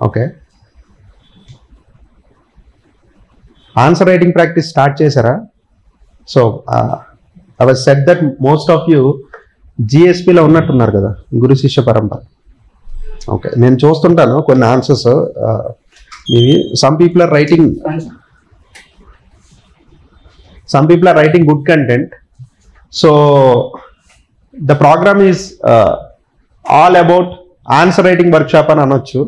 Okay, answer writing practice start చేశారా? So I was said that most of you జిఎస్పిలో ఉన్నట్టున్నారు కదా, గురు శిష్య పరంపర. ఓకే, నేను చూస్తుంటాను కొన్ని answers. Some people are writing good content. So the programme is all about answer writing workshop అని అనొచ్చు.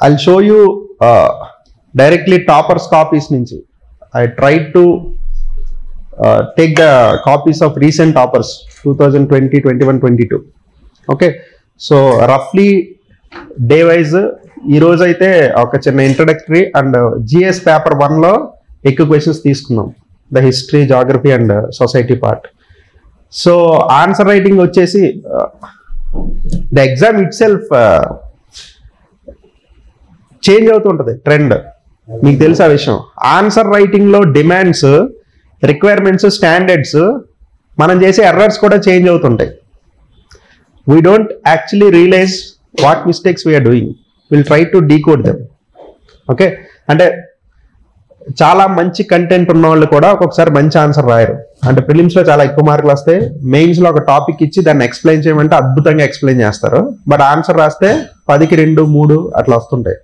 I'll show you directly toppers copies నుంచి. I try to take the copies of recent toppers 2020, 21, 22. Okay, so roughly day wise ee roju aithe oka chinna introductory and GS paper 1 lo ekku questions teeskunnam, the history, geography and society part. So answer writing vachesi the exam itself change avutuntadi trend. meeku telusa vishayam, answer writing lo demands, requirements, standards, మనం చేసే errors కూడా change అవుతుంటాయి. We don't actually realize what mistakes we are doing. Will try to decode them. Okay, అంటే చాలా మంచి content ఉన్న వాళ్ళు కూడా ఒక్కొక్కసారి మంచి ఆన్సర్ రాయరు. అంటే ప్రిలిమ్స్లో చాలా ఎక్కువ మార్కులు వస్తే మెయిన్స్లో ఒక టాపిక్ ఇచ్చి దాన్ని ఎక్స్ప్లెయిన్ చేయమంటే అద్భుతంగా ఎక్స్ప్లెయిన్ చేస్తారు. బట్ ఆన్సర్ రాస్తే 10కి 2, 3 అట్లా వస్తుంటాయి.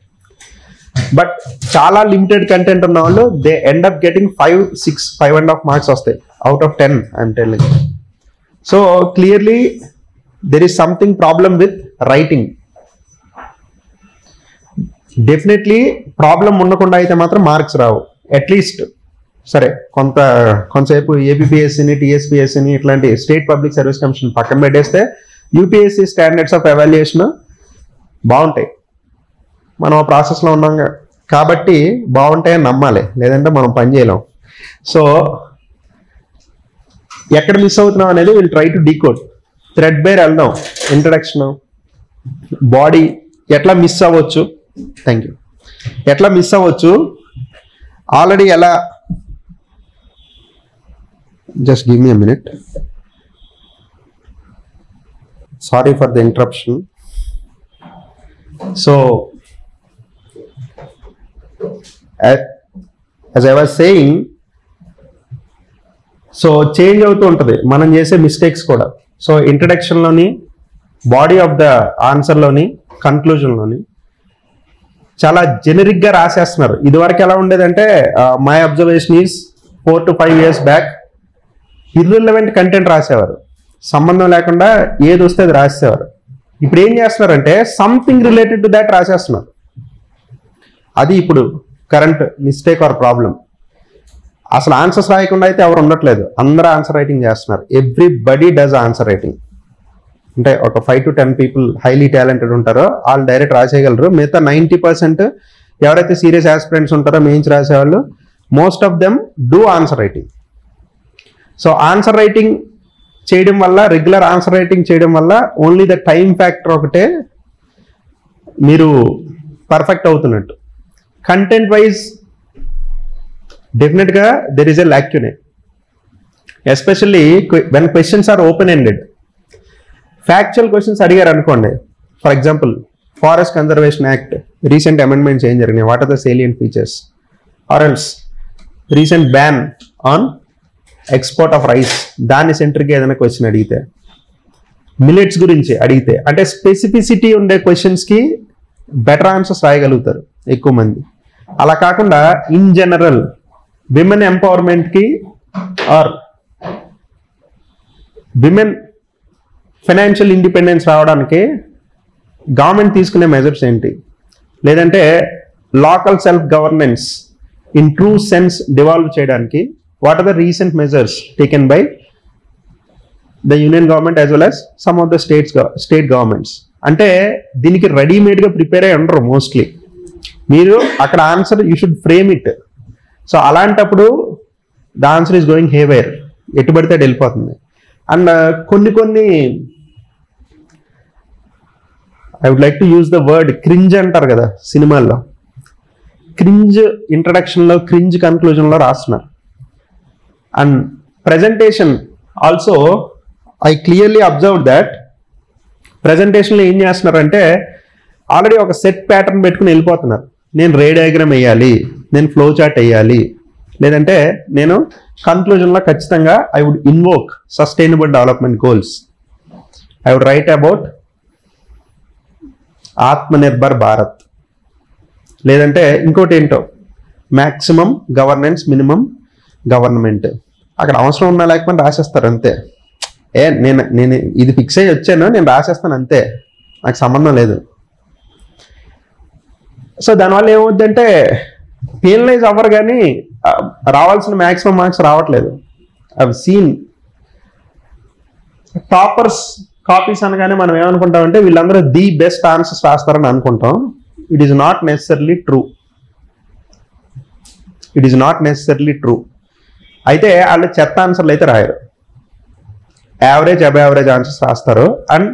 బట్ చాలా లిమిటెడ్ కంటెంట్ ఉన్న వాళ్ళు they end up getting 5, 6, 5.5 marks వస్తాయి out of 10. I'm telling. So clearly there is something problem with writing. Definitely problem ఉండకుండా అయితే మాత్రం మార్క్స్ రావు. అట్లీస్ట్ సరే కొంతసేపు ఏపీఎస్సీని, టీఎస్పీఎస్సీని ఇట్లాంటి స్టేట్ పబ్లిక్ సర్వీస్ కమిషన్ పక్కన పెట్టేస్తే యూపీఎస్సీ స్టాండర్డ్స్ ఆఫ్ ఎవాల్యుయేషన్ బాగుంటాయి. మనం ఆ ప్రాసెస్లో ఉన్నాం కాబట్టి బాగుంటాయని నమ్మాలి, లేదంటే మనం పని చేయలేం. సో ఎక్కడ మిస్ అవుతున్నాం అనేది will try to decode. Threadbare వెళ్దాం. ఇంట్రడక్షన్, బాడీ ఎట్లా మిస్ అవ్వచ్చు, థ్యాంక్ యూ, ఎట్లా మిస్ అవ్వచ్చు, ఆల్రెడీ ఎలా, just give me a minute, sorry for the interruption. So as I was saying, so change అవుతూ ఉంటుంది మనం చేసే మిస్టేక్స్ కూడా. సో ఇంట్రడక్షన్లోని, బాడీ ఆఫ్ ద ఆన్సర్లోని, కన్క్లూజన్లోని చాలా జెనరిక్గా రాసేస్తున్నారు. ఇదివరకు ఎలా ఉండేదంటే my observation is 4 to 5 years back irrelevant content రాసేవారు, సంబంధం లేకుండా ఏది వస్తే అది రాసేవారు. ఇప్పుడు ఏం చేస్తున్నారంటే సంథింగ్ రిలేటెడ్ టు దాట్ రాసేస్తున్నారు. అది ఇప్పుడు కరెంట్ మిస్టేక్ ఆర్ ప్రాబ్లం. అసలు ఆన్సర్స్ రాయకుండా అయితే ఎవరు ఉండట్లేదు, అందరూ ఆన్సర్ రైటింగ్ చేస్తున్నారు. Everybody does answer writing. అంటే ఒక 5 to 10 పీపుల్ హైలీ టాలెంటెడ్ ఉంటారో వాళ్ళు డైరెక్ట్ రాసేయగలరు. మిగతా 90% ఎవరైతే సీరియస్ ఆస్పిరెంట్స్ ఉంటారో, మెయిన్స్ రాసేవాళ్ళు, most of them do answer writing. So answer writing చేయడం వల్ల, రెగ్యులర్ ఆన్సర్ రైటింగ్ చేయడం వల్ల ఓన్లీ ద టైం ఫ్యాక్టర్ ఒకటే మీరు పర్ఫెక్ట్ అవుతున్నట్టు. కంటెంట్ వైజ్ డెఫినెట్గా there is a lacunae, especially when questions are open ended. Factual questions అడిగారు అనుకోండి, for example forest conservation act recent amendments ఏం జరిగినాయి, what are the salient features, or else recent ban on export of rice, దాన్ని సెంటర్గా ఏదైనా question అడిగితే, millets గురించి అడిగితే, అంటే స్పెసిఫిసిటీ ఉండే క్వశ్చన్స్కి బెటర్ ఆన్సర్స్ రాయగలుగుతారు ఎక్కువ మంది. అలా కాకుండా ఇన్ జనరల్ విమెన్ ఎంపవర్మెంట్కి ఆర్ విమెన్ ఫైనాన్షియల్ ఇండిపెండెన్స్ రావడానికి గవర్నమెంట్ తీసుకునే మెజర్స్ ఏంటి, లేదంటే local self governance in true sense devolve చేయడానికి what are the recent measures taken by the union government as well as some of the state governments. అంటే దీనికి రెడీమేడ్గా prepare అయ్యి ఉండరు మోస్ట్లీ. మీరు అక్కడ answer you should frame it. So అలాంటప్పుడు the answer is going haywire, ఎటు పడితే అది వెళ్ళిపోతుంది. అండ్ కొన్ని I would like to use the word cringe అంటారు కదా సినిమాల్లో, క్రింజ్ ఇంట్రడక్షన్లో, క్రింజ్ కన్క్లూజన్లో రాస్తున్నారు. And presentation also I clearly observe that ప్రెజెంటేషన్లో ఏం చేస్తున్నారంటే ఆల్రెడీ ఒక సెట్ ప్యాటర్న్ పెట్టుకుని వెళ్ళిపోతున్నారు. నేను రే డయాగ్రామ్ వేయాలి, నేను ఫ్లో చార్ట్ వేయాలి, లేదంటే నేను కన్క్లూజన్లో ఖచ్చితంగా I would invoke sustainable development goals, I would write about Atmanirbhar Bharat, లేదంటే ఇంకోటి ఏంటో మ్యాక్సిమం గవర్నెన్స్ మినిమం గవర్నమెంట్. అక్కడ అవసరం ఉన్నా లేకపోతే రాసేస్తారు అంతే. నేను ఇది ఫిక్స్ అయ్యి వచ్చాను, నేను రాసేస్తాను అంతే, నాకు సంబంధం లేదు. సో దానివల్ల ఏమవుద్దంటే పెనలైజ్ అవ్వరు, కానీ రావాల్సిన మ్యాక్సిమం మార్క్స్ రావట్లేదు. అవి సీన్ టాపర్స్ కాపీస్ అనగానే మనం ఏమనుకుంటామంటే వీళ్ళందరూ ది బెస్ట్ ఆన్సర్స్ రాస్తారని అనుకుంటాం. It is not necessarily true. It is not necessarily true. అయితే వాళ్ళు చెత్త ఆన్సర్లు అయితే రాయరు, యావరేజ్ అబవ్ యావరేజ్ ఆన్సర్స్ రాస్తారు. అండ్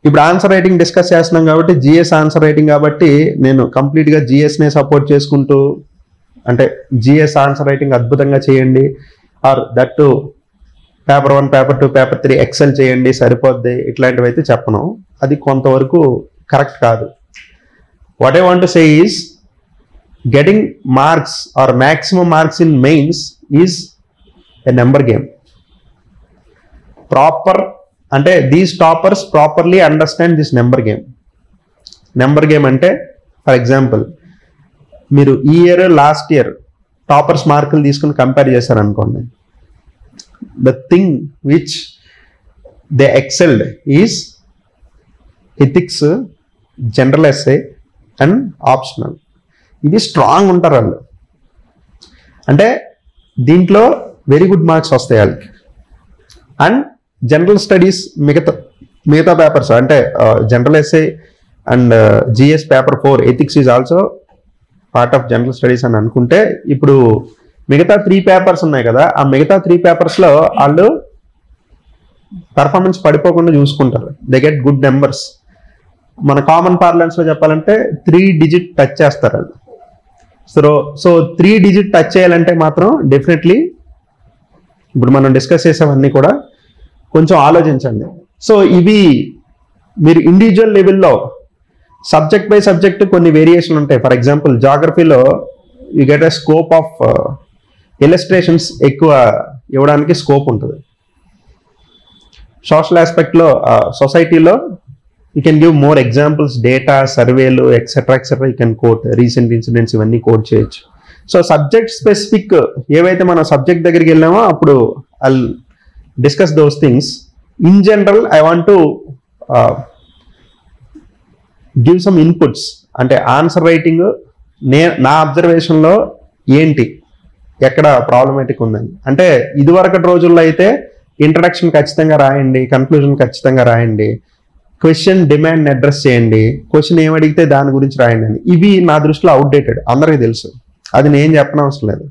ఇప్పుడు ఆన్సర్ రైటింగ్ డిస్కస్ చేస్తున్నాం కాబట్టి జిఎస్ ఆన్సర్ రైటింగ్ కాబట్టి నేను కంప్లీట్గా జిఎస్నే సపోర్ట్ చేసుకుంటూ, అంటే జిఎస్ ఆన్సర్ రైటింగ్ అద్భుతంగా చేయండి, or that to paper 1 paper 2 paper 3 excel చేయండి సరిపోద్ది, ఇట్లాంటివి అయితే చెప్పను. అది కొంతవరకు కరెక్ట్ కాదు. What I want to say is getting marks or maximum marks in mains is a number game. Proper అంటే these toppers properly understand this number game. Number game అంటే ఫర్ ఎగ్జాంపుల్ మీరు ఈ ఇయర్ లాస్ట్ ఇయర్ టాపర్స్ మార్కులు తీసుకుని compare చేశారనుకోండి, the thing which they excelled is ethics, general essay and optional. ఇది strong ఉంటారు వాళ్ళు. అంటే దీంట్లో వెరీ గుడ్ మార్క్స్ వస్తాయి వాళ్ళకి. అండ్ జనరల్ స్టడీస్ మిగతా పేపర్స్ అంటే general essay and GS paper 4 ethics is also part of general studies అని అనుకుంటే, ఇప్పుడు మిగతా 3 పేపర్స్ ఉన్నాయి కదా, ఆ మిగతా 3 పేపర్స్లో వాళ్ళు పర్ఫార్మెన్స్ పడిపోకుండా చూసుకుంటారు. They get good numbers. మన కామన్ పార్లెన్స్లో చెప్పాలంటే 3 డిజిట్ టచ్ చేస్తారు వాళ్ళు. సో 3 డిజిట్ టచ్ చేయాలంటే మాత్రం డెఫినెట్లీ ఇప్పుడు మనం డిస్కస్ చేసేవన్నీ కూడా కొంచెం ఆలోచించండి. సో ఇవి మీరు ఇండివిజువల్ లెవెల్లో సబ్జెక్ట్ బై సబ్జెక్ట్ కొన్ని వేరియేషన్ ఉంటాయి. ఫర్ ఎగ్జాంపుల్ జాగ్రఫీలో you get a scope of illustrations ఎక్కువ ఇవ్వడానికి స్కోప్ ఉంటుంది. సోషల్ ఆస్పెక్ట్లో సొసైటీలో you can give more examples, data, సర్వేలు etcetera you can quote, recent incidents ఇవన్నీ కోట్ చేయొచ్చు. సో సబ్జెక్ట్ స్పెసిఫిక్ ఏవైతే మనం సబ్జెక్ట్ దగ్గరికి వెళ్ళామో అప్పుడు I'll discuss those things. In general I want to give some inputs. అంటే ఆన్సర్ రైటింగ్ నా అబ్జర్వేషన్లో ఏంటి, ఎక్కడ ప్రాబ్లమేటిక్ ఉందని. అంటే ఇదివరకటి రోజుల్లో అయితే ఇంట్రడక్షన్ ఖచ్చితంగా రాయండి, కన్క్లూజన్ ఖచ్చితంగా రాయండి, క్వశ్చన్ డిమాండ్ అడ్రస్ చేయండి, క్వశ్చన్ ఏమడిగితే దాని గురించి రాయండి అని. ఇవి నా దృష్టిలో అవుట్డేటెడ్, అందరికీ తెలుసు. అది నేను చెప్పనవసరం లేదు.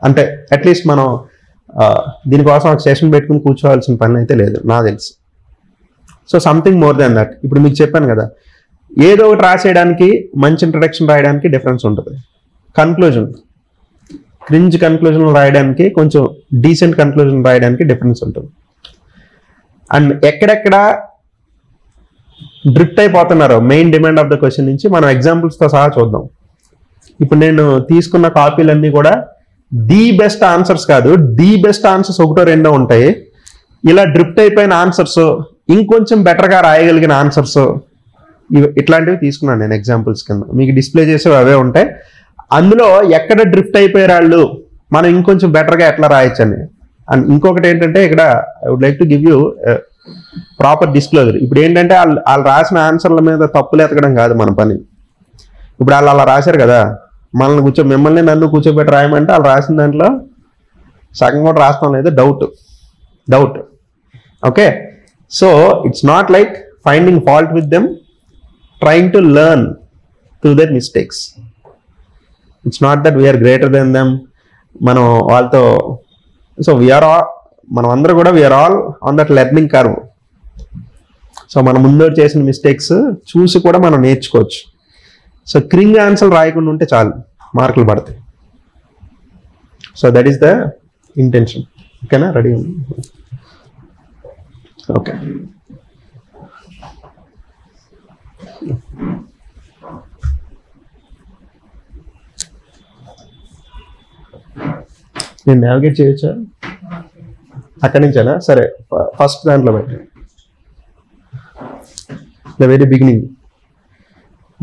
అంటే అట్లీస్ట్ మనం దీనికోసం ఒక సెషన్ పెట్టుకుని కూర్చోవాల్సిన పని అయితే లేదు, నాకు తెలుసు. So something more than that. ఇప్పుడు మీకు చెప్పాను కదా, ఏదో ఒకటి రాసేయడానికి, మంచి ఇంట్రడక్షన్ రాయడానికి డిఫరెన్స్ ఉంటుంది. కన్క్లూజన్, క్రింజ్ కన్క్లూజన్ రాయడానికి, కొంచెం డీసెంట్ కన్క్లూజన్ రాయడానికి డిఫరెన్స్ ఉంటుంది. అండ్ ఎక్కడెక్కడ డ్రిఫ్ట్ అయిపోతున్నారో main demand of the question నుంచి మనం ఎగ్జాంపుల్స్తో సహా చూద్దాం. ఇప్పుడు నేను తీసుకున్న కాపీలన్నీ కూడా ది బెస్ట్ ఆన్సర్స్ కాదు, ది బెస్ట్ ఆన్సర్స్ ఒకటో రెండో ఉంటాయి. ఇలా డ్రిఫ్ట్ అయిపోయిన ఆన్సర్స్, ఇంకొంచెం బెటర్గా రాయగలిగిన ఆన్సర్స్, ఇట్లాంటివి తీసుకున్నాను నేను ఎగ్జాంపుల్స్ కింద. మీకు డిస్ప్లే చేసేవి అవే ఉంటాయి. అందులో ఎక్కడ డ్రిఫ్ట్ అయిపోయారు వాళ్ళు, మనం ఇంకొంచెం బెటర్గా ఎట్లా రాయొచ్చని. అండ్ ఇంకొకటి ఏంటంటే ఇక్కడ I would like to give you proper disclosure. ఇప్పుడు ఏంటంటే వాళ్ళు రాసిన ఆన్సర్ల మీద తప్పులు ఎతకడం కాదు మన పని. ఇప్పుడు వాళ్ళు అలా రాశారు కదా, మనల్ని మిమ్మల్ని నన్ను కూర్చోబెట్టి రాయమంటే వాళ్ళు రాసిన దాంట్లో సగం కూడా రాస్తాం లేదు, doubt. Okay, so it's not like finding fault with them, trying to learn through their mistakes. It's not that we are greater than them, మనం వాళ్ళతో. సో మనం అందరూ కూడా we are all on that learning curve. So మనం ముందు చేసిన mistakes చూసి కూడా మనం నేర్చుకోవచ్చు. సో క్రింగ్ ఆన్సర్ రాయకుండా ఉంటే చాలు, మార్కులు పడతాయి. So that is the intention. ఓకేనా, రెడీ ఉంది? ఓకే. నేను నావిగేట్ చేయొచ్చా? అక్కడి నుంచేనా? సరే, ఫస్ట్ దాంట్లో పెట్టి ద వెరీ బిగినింగ్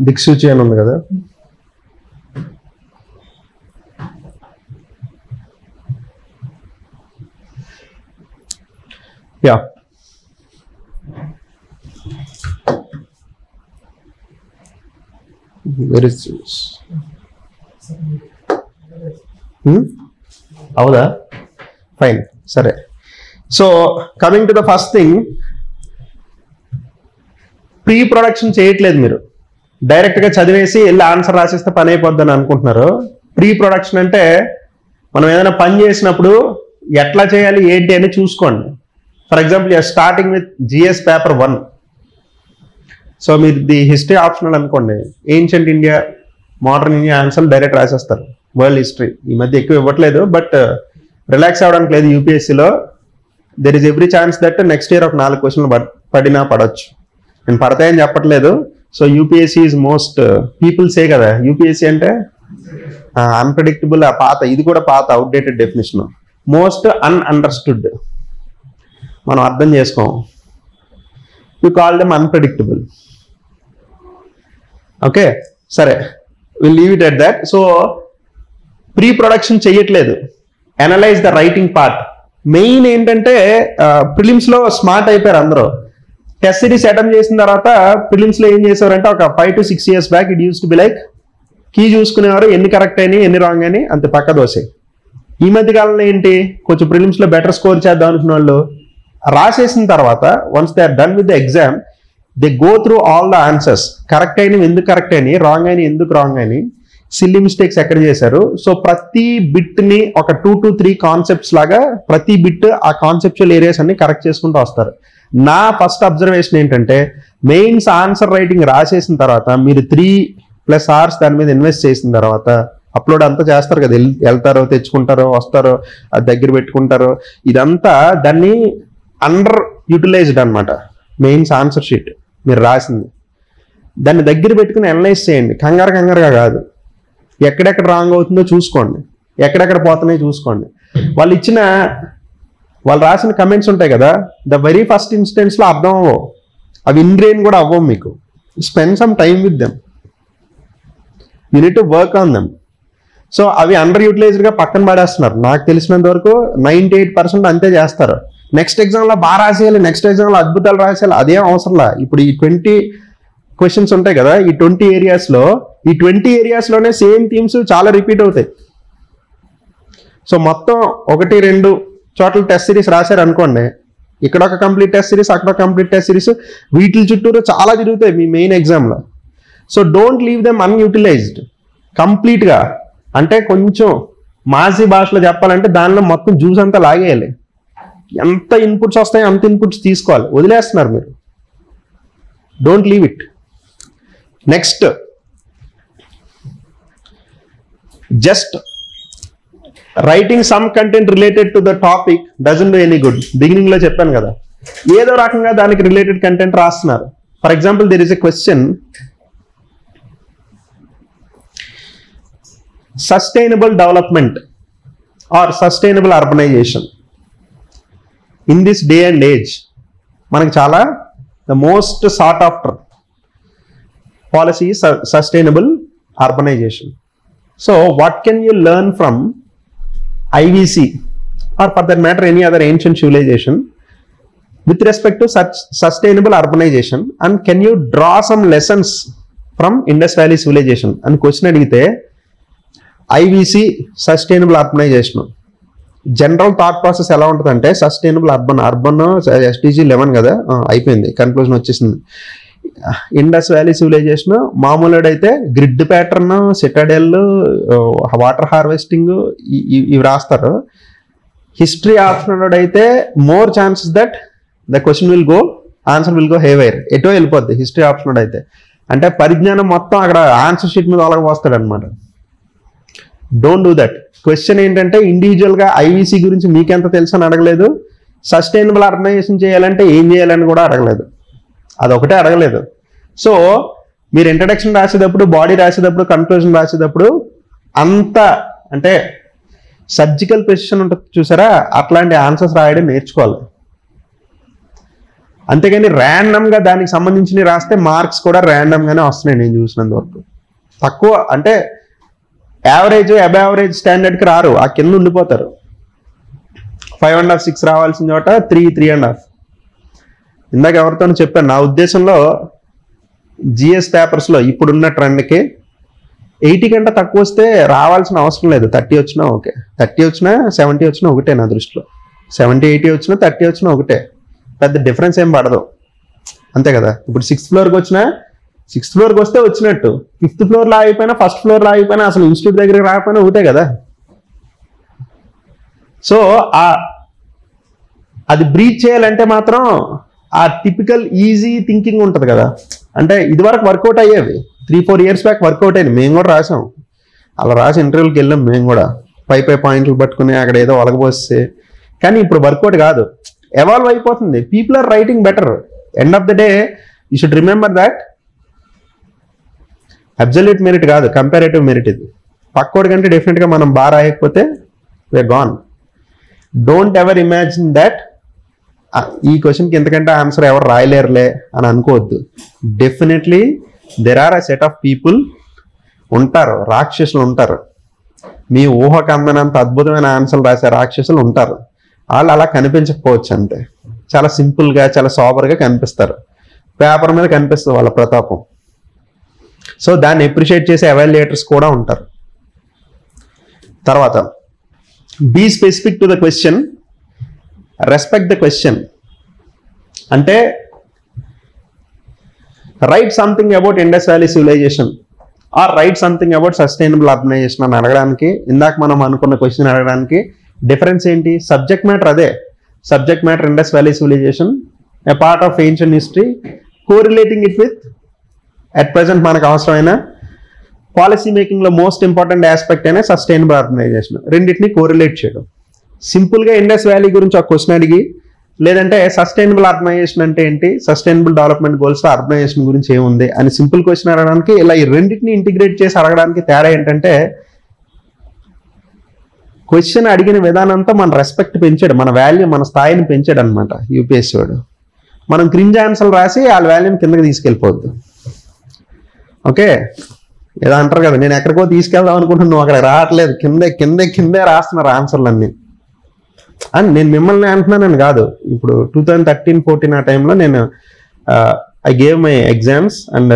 దిక్సూచి అని ఉంది కదా. Yeah, where is this? అవుదా? ఫైన్, సరే. So coming to the first thing, pre production చేయట్లేదు మీరు, డైరెక్ట్గా చదివేసి వెళ్ళి ఆన్సర్ రాసేస్తే పని అయిపోద్దని అనుకుంటున్నారు. ప్రీ ప్రొడక్షన్ అంటే మనం ఏదైనా పని చేసినప్పుడు ఎట్లా చేయాలి ఏంటి అని చూసుకోండి. For example you're starting with GS paper 1. So మీరు ది హిస్టరీ ఆప్షనల్ అనుకోండి, ancient India, modern India answer direct రాసేస్తారు. వరల్డ్ హిస్టరీ ఈ మధ్య ఎక్కువ ఇవ్వట్లేదు, బట్ రిలాక్స్ అవ్వడానికి లేదు. యూపీఎస్సీలో there is every chance that next year ఒక 4 క్వశ్చన్లు పడినా పడవచ్చు. నేను పడతాయని చెప్పట్లేదు. So UPSC is most, people say కదా యూపీఎస్సీ అంటే అన్ప్రెడిక్టబుల్. ఆ పాత, ఇది కూడా పాత అవుట్డేటెడ్ డెఫినేషన్. మోస్ట్ అన్అండర్స్టూడ్, మనం అర్థం చేసుకోం. You call them unpredictable. Okay, సరే, will leave it at that. So pre production చెయ్యట్లేదు. Analyse the writing part. Main ఏంటంటే ప్రిలిమ్స్ లో స్మార్ట్ అయిపోయారు అందరూ. టెస్ట్ సిరీస్ అటెంప్ట్ చేసిన తర్వాత ప్రిలిమ్స్ లో ఏం చేసేవారంటే ఒక 5 to 6 years back it used to be like key చూసుకునేవారు, ఎన్ని కరెక్ట్ అయినాయి ఎన్ని రాంగ్ అని, అంతే పక్క దోసే. ఈ మధ్య కాలంలో ఏంటి, కొంచెం ప్రిలిమ్స్ లో బెటర్ స్కోర్ చేద్దాం అనుకున్న వాళ్ళు రాసేసిన తర్వాత once they are done with the exam they go through all the answers. Correct అయినవి ఎందుకు కరెక్ట్ అయినాయి, రాంగ్ అయినవి ఎందుకు రాంగ్ అయినాయి, సిల్లీ మిస్టేక్స్ ఎక్కడ చేశారు. సో ప్రతి బిట్ ని ఒక 2 to 3 కాన్సెప్ట్స్ లాగా ప్రతి బిట్ ఆ కాన్సెప్చువల్ ఏరియాస్ అన్ని కరెక్ట్ చేసుకుంటూ వస్తారు. నా ఫస్ట్ అబ్జర్వేషన్ ఏంటంటే మెయిన్స్ ఆన్సర్ రైటింగ్ రాసేసిన తర్వాత మీరు 3+ hours దాని మీద ఇన్వెస్ట్ చేసిన తర్వాత అప్లోడ్ అంతా చేస్తారు కదా, వెళ్తారో తెచ్చుకుంటారో వస్తారో అది దగ్గర పెట్టుకుంటారో, ఇదంతా దాన్ని అండర్ యూటిలైజ్డ్ అనమాట. మెయిన్స్ ఆన్సర్ షీట్ మీరు రాసింది దాన్ని దగ్గర పెట్టుకుని అనలైజ్ చేయండి, కంగారుగా కాదు. ఎక్కడెక్కడ రాంగ్ అవుతుందో చూసుకోండి, ఎక్కడెక్కడ పోతున్నాయో చూసుకోండి. వాళ్ళు రాసిన కమెంట్స్ ఉంటాయి కదా, ద వెరీ ఫస్ట్ ఇన్స్టెన్స్ లో అర్థం అవ్వవు, అవి ఇన్గ్రెయిన్ కూడా అవ్వవు మీకు. Spend some time with them, you need to work on them. So అవి అండర్ యూటిలైజ్డ్ గా పక్కన పడేస్తున్నారు. నాకు తెలిసినంత వరకు 98% అంతే చేస్తారు. నెక్స్ట్ ఎగ్జామ్ లో బాగా రాసేయాలి, నెక్స్ట్ ఎగ్జామ్ లో అద్భుతాలు రాసేయాలి, అదేం అవసరంలా. ఇప్పుడు ఈ 20 క్వశ్చన్స్ ఉంటాయి కదా, ఈ 20 ఏరియాస్లోనే సేమ్ థీమ్స్ చాలా రిపీట్ అవుతాయి. సో మొత్తం 1-2 చోట్ల టెస్ట్ సిరీస్ రాశారు అనుకోండి, ఇక్కడ ఒక కంప్లీట్ టెస్ట్ సిరీస్, అక్కడ ఒక కంప్లీట్ టెస్ట్ సిరీస్, వీటి చుట్టూరు చాలా తిరుగుతాయి మీ మెయిన్ ఎగ్జామ్లో. So don't leave them unutilised కంప్లీట్గా. అంటే కొంచెం మాజీ భాషలో చెప్పాలంటే దానిలో మొత్తం జ్యూస్ అంతా లాగేయాలి. ఎంత ఇన్పుట్స్ వస్తాయో అంత ఇన్పుట్స్ తీసుకోవాలి, వదిలేస్తున్నారు మీరు. Don't leave it. Next, just writing some content related to the topic doesn't do any good. Beginning లో చెప్పాను కదా, ఏదో రకంగా దానికి రిలేటెడ్ కంటెంట్ రాస్తున్నారు. For example there is a question, sustainable development or sustainable urbanization in this day and age. మనకి చాలా the most sought after policy sustainable urbanization. So what can you learn from IVC or for that matter any other ancient civilization with respect to such sustainable urbanization, and can you draw some lessons from Indus Valley civilization అని question అడిగితే IVC sustainable urbanization general thought process ఎలా ఉంటుందంటే sustainable urban SDG 11 కదా, అయిపోయింది, conclusion వచ్చేసింది. Indus valley civilisation మామూలుడైతే grid pattern, citadel, water harvesting ఇవి రాస్తారు. హిస్టరీ ఆప్షనల్ అయితే more chances that the question will go, answer will go haywire, ఎటో వెళ్ళిపోద్ది హిస్టరీ ఆప్షనల్ అయితే. అంటే పరిజ్ఞానం మొత్తం అక్కడ ఆన్సర్ షీట్ మీద అలాగ పోస్తాడు అనమాట. Don't do that. క్వశ్చన్ ఏంటంటే ఇండివిజువల్గా IVC గురించి మీకెంత తెలుసు అని అడగలేదు, సస్టైనబుల్ ఆర్గనైజేషన్ చేయాలంటే ఏం చేయాలని కూడా అడగలేదు, అదొకటే అడగలేదు. సో మీరు ఇంట్రడక్షన్ రాసేటప్పుడు, బాడీ రాసేటప్పుడు, కన్క్లూజన్ రాసేటప్పుడు అంత అంటే సర్జికల్ ప్రెసిషన్ ఉంటుంది చూసారా, అట్లాంటి ఆన్సర్స్ రాయడం నేర్చుకోవాలి. అంతేగాని ర్యాండమ్గా దానికి సంబంధించినవి రాస్తే మార్క్స్ కూడా ర్యాండమ్గానే వస్తున్నాయి నేను చూసినంత వరకు. తక్కువ అంటే యావరేజ్, అబవ్ యావరేజ్ స్టాండర్డ్కి రారు, ఆ కింద ఉండిపోతారు. 5.5, 6 రావాల్సిన చోట 3, 3.5. ఇందాక ఎవరితో చెప్పాను, నా ఉద్దేశంలో జిఎస్ పేపర్స్లో ఇప్పుడున్న ట్రెండ్కి 80 కంటే తక్కువ వస్తే రావాల్సిన అవసరం లేదు. 30 వచ్చినా ఓకే, 30 వచ్చినా 70 వచ్చినా ఒకటే నా దృష్టిలో. 70, 80 వచ్చినా 30 వచ్చినా ఒకటే, పెద్ద డిఫరెన్స్ ఏం పడదు, అంతే కదా. ఇప్పుడు 6th ఫ్లోర్కి వచ్చినా 6th ఫ్లోర్కి వస్తే వచ్చినట్టు, 5th ఫ్లోర్లో ఆగిపోయినా 1st ఫ్లోర్లో ఆగిపోయినా అసలు ఇన్స్టిట్యూట్ దగ్గరికి రాకపోయినా ఒకటే కదా. సో అది బ్రీచ్ చేయాలంటే మాత్రం ఆ టిపికల్ ఈజీ థింకింగ్ ఉంటుంది కదా. అంటే ఇదివరకు వర్కౌట్ అయ్యేవి, 3-4 ఇయర్స్ బ్యాక్ వర్కౌట్ అయ్యింది. మేము కూడా రాసాం, అలా రాసి ఇంటర్వ్యూకి వెళ్ళాం మేము కూడా, పై పాయింట్లు పట్టుకుని అక్కడ ఏదో ఒలగబోస్తే. కానీ ఇప్పుడు వర్కౌట్ కాదు, ఎవాల్వ్ అయిపోతుంది. People are writing better. End of the day you should remember that absolute merit కాదు, కంపారేటివ్ మెరిట్ ఇది. పక్కోడి కంటే డెఫినెట్గా మనం బాగా రాయకపోతే we're gone. Don't ever imagine that ఈ క్వశ్చన్కి ఎంతకంటే ఆన్సర్ ఎవరు రాయలేరులే అని అనుకోవద్దు. Definitely there are a set of people ఉంటారు, రాక్షసులు ఉంటారు. మీ ఊహకు అందనంత అద్భుతమైన ఆన్సర్లు రాసే రాక్షసులు ఉంటారు. వాళ్ళు అలా కనిపించకపోవచ్చు అంతే, చాలా సింపుల్గా చాలా సాబర్గా కనిపిస్తారు, పేపర్ మీద కనిపిస్తుంది వాళ్ళ ప్రతాపం. సో దాన్ని అప్రిషియేట్ చేసే ఎవాల్యుయేటర్స్ కూడా ఉంటారు. తర్వాత be specific to the question, respect the question. అంటే write something about Indus valley civilisation or write something about sustainable urbanisation అని అడగడానికి, ఇందాక మనం అనుకున్న క్వశ్చన్ అడగడానికి డిఫరెన్స్ ఏంటి? సబ్జెక్ట్ మ్యాటర్ అదే. Subject matter Indus valley civilisation, a part of ancient history, correlating it with at present మనకు అవసరమైన పాలసీ మేకింగ్లో మోస్ట్ ఇంపార్టెంట్ ఆస్పెక్ట్ అయినా సస్టైనబుల్ అర్బనైజేషన్. రెండింటిని కోరిలేట్ చేయడం. సింపుల్గా ఇండస్ వ్యాలీ గురించి ఒక క్వశ్చన్ అడిగి, లేదంటే సస్టైనబుల్ అర్బనైజేషన్ అంటే ఏంటి, సస్టైనబుల్ డెవలప్మెంట్ గోల్స్ అర్బనైజేషన్ గురించి ఏముంది అని సింపుల్ క్వశ్చన్ అడగడానికి, ఇలా ఈ రెండింటిని ఇంటిగ్రేట్ చేసి అడగడానికి తేడా ఏంటంటే, క్వశ్చన్ అడిగిన విధానంతో మన రెస్పెక్ట్ పెంచాడు, మన వాల్యూ, మన స్థాయిని పెంచాడు అనమాట యూపీఎస్సీ వాడు. మనం క్రింజ్ ఆన్సర్లు రాసి వాళ్ళ వాల్యూని కిందకి తీసుకెళ్ళిపోవద్దు. ఓకే, ఏదో అంటారు కదా, నేను ఎక్కడికో తీసుకెళ్దాం అనుకుంటున్నాను, నువ్వు అక్కడ రావట్లేదు, కిందే రాస్తున్నారు ఆన్సర్లన్నీ అని. నేను మిమ్మల్ని అంటున్నానని కాదు. ఇప్పుడు 2013-14 ఆ టైంలో నేను I gave my exams and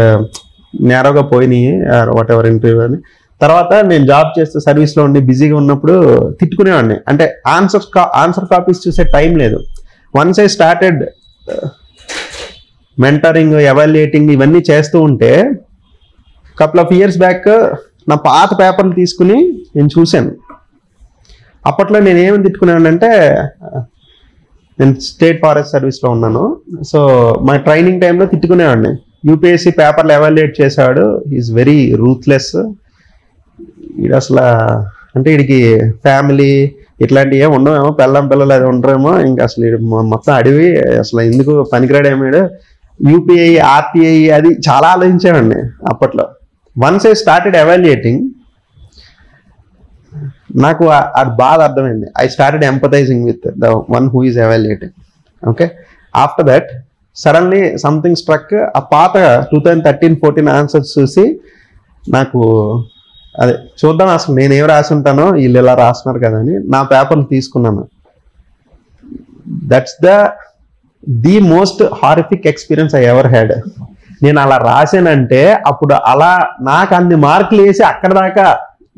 నేరోగా పోయినాయి వాట్ ఎవర్ ఇంటర్వ్యూ అని. తర్వాత నేను జాబ్ చేస్తూ సర్వీస్లో ఉండి బిజీగా ఉన్నప్పుడు తిట్టుకునేవాడిని. అంటే ఆన్సర్ కాపీస్ చూసే టైం లేదు. Once I started mentoring, evaluating ఇవన్నీ చేస్తూ ఉంటే, కపుల్ ఆఫ్ ఇయర్స్ బ్యాక్ నా పాత పేపర్లు తీసుకుని నేను చూశాను. అప్పట్లో నేను ఏమని తిట్టుకునేవాడిని, నేను స్టేట్ ఫారెస్ట్ సర్వీస్లో ఉన్నాను. సో మా ట్రైనింగ్ టైంలో తిట్టుకునేవాడిని, యూపీఎస్సీ పేపర్లు ఎవాల్యుయేట్ చేసేవాడు, ఈజ్ వెరీ రూత్లెస్, ఇది అసలు అంటే వీడికి ఫ్యామిలీ ఇట్లాంటివి ఏమి ఉండవేమో, పిల్లలు అది ఉండరేమో, ఇంకా అసలు మొత్తం అడివి, అసలు ఎందుకు పనికిరాడేమాడు, యూపీఐ, ఆర్టీఐ అది చాలా ఆలోచించేవాడిని అప్పట్లో. వన్స్ ఐ స్టార్టెడ్ ఎవాల్యుయేటింగ్, నాకు అది బాగా అర్థమైంది. I started empathising with the one who is evaluating. Okay, after that suddenly something struck. ఆ పాత 2013-14 ఆన్సర్స్ చూసి నాకు అదే చూద్దాం అసలు నేను ఏం రాసి ఉంటానో, వీళ్ళు ఇలా రాస్తున్నారు కదా అని నా పేపర్లు తీసుకున్నాను. That's the most horrific experience I ever had. నేను అలా రాసానంటే అప్పుడు అలా నాకు అన్ని మార్కులు వేసి అక్కడ దాకా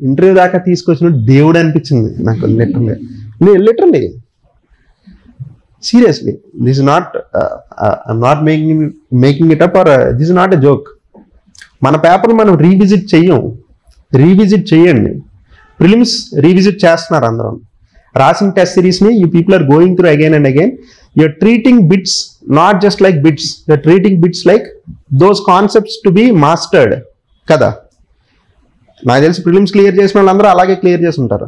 ఇంటర్వ్యూ దాకా తీసుకొచ్చిన దేవుడు అనిపించింది నాకు. Literally seriously, this is not I'm not making it up, or this is not a joke. మన పేపర్లు మనం రీవిజిట్ చేయండి. ప్రిలిమ్స్ రీవిజిట్ చేస్తున్నారు అందరం. రాసిన టెస్ట్ సిరీస్ని you people are going through again and again. You're treating bits not just like bits, you're treating bits like those concepts to be mastered కదా. నాకు తెలిసి ప్రిలిమ్స్ క్లియర్ చేసిన వాళ్ళందరూ అలాగే క్లియర్ చేసి ఉంటారు.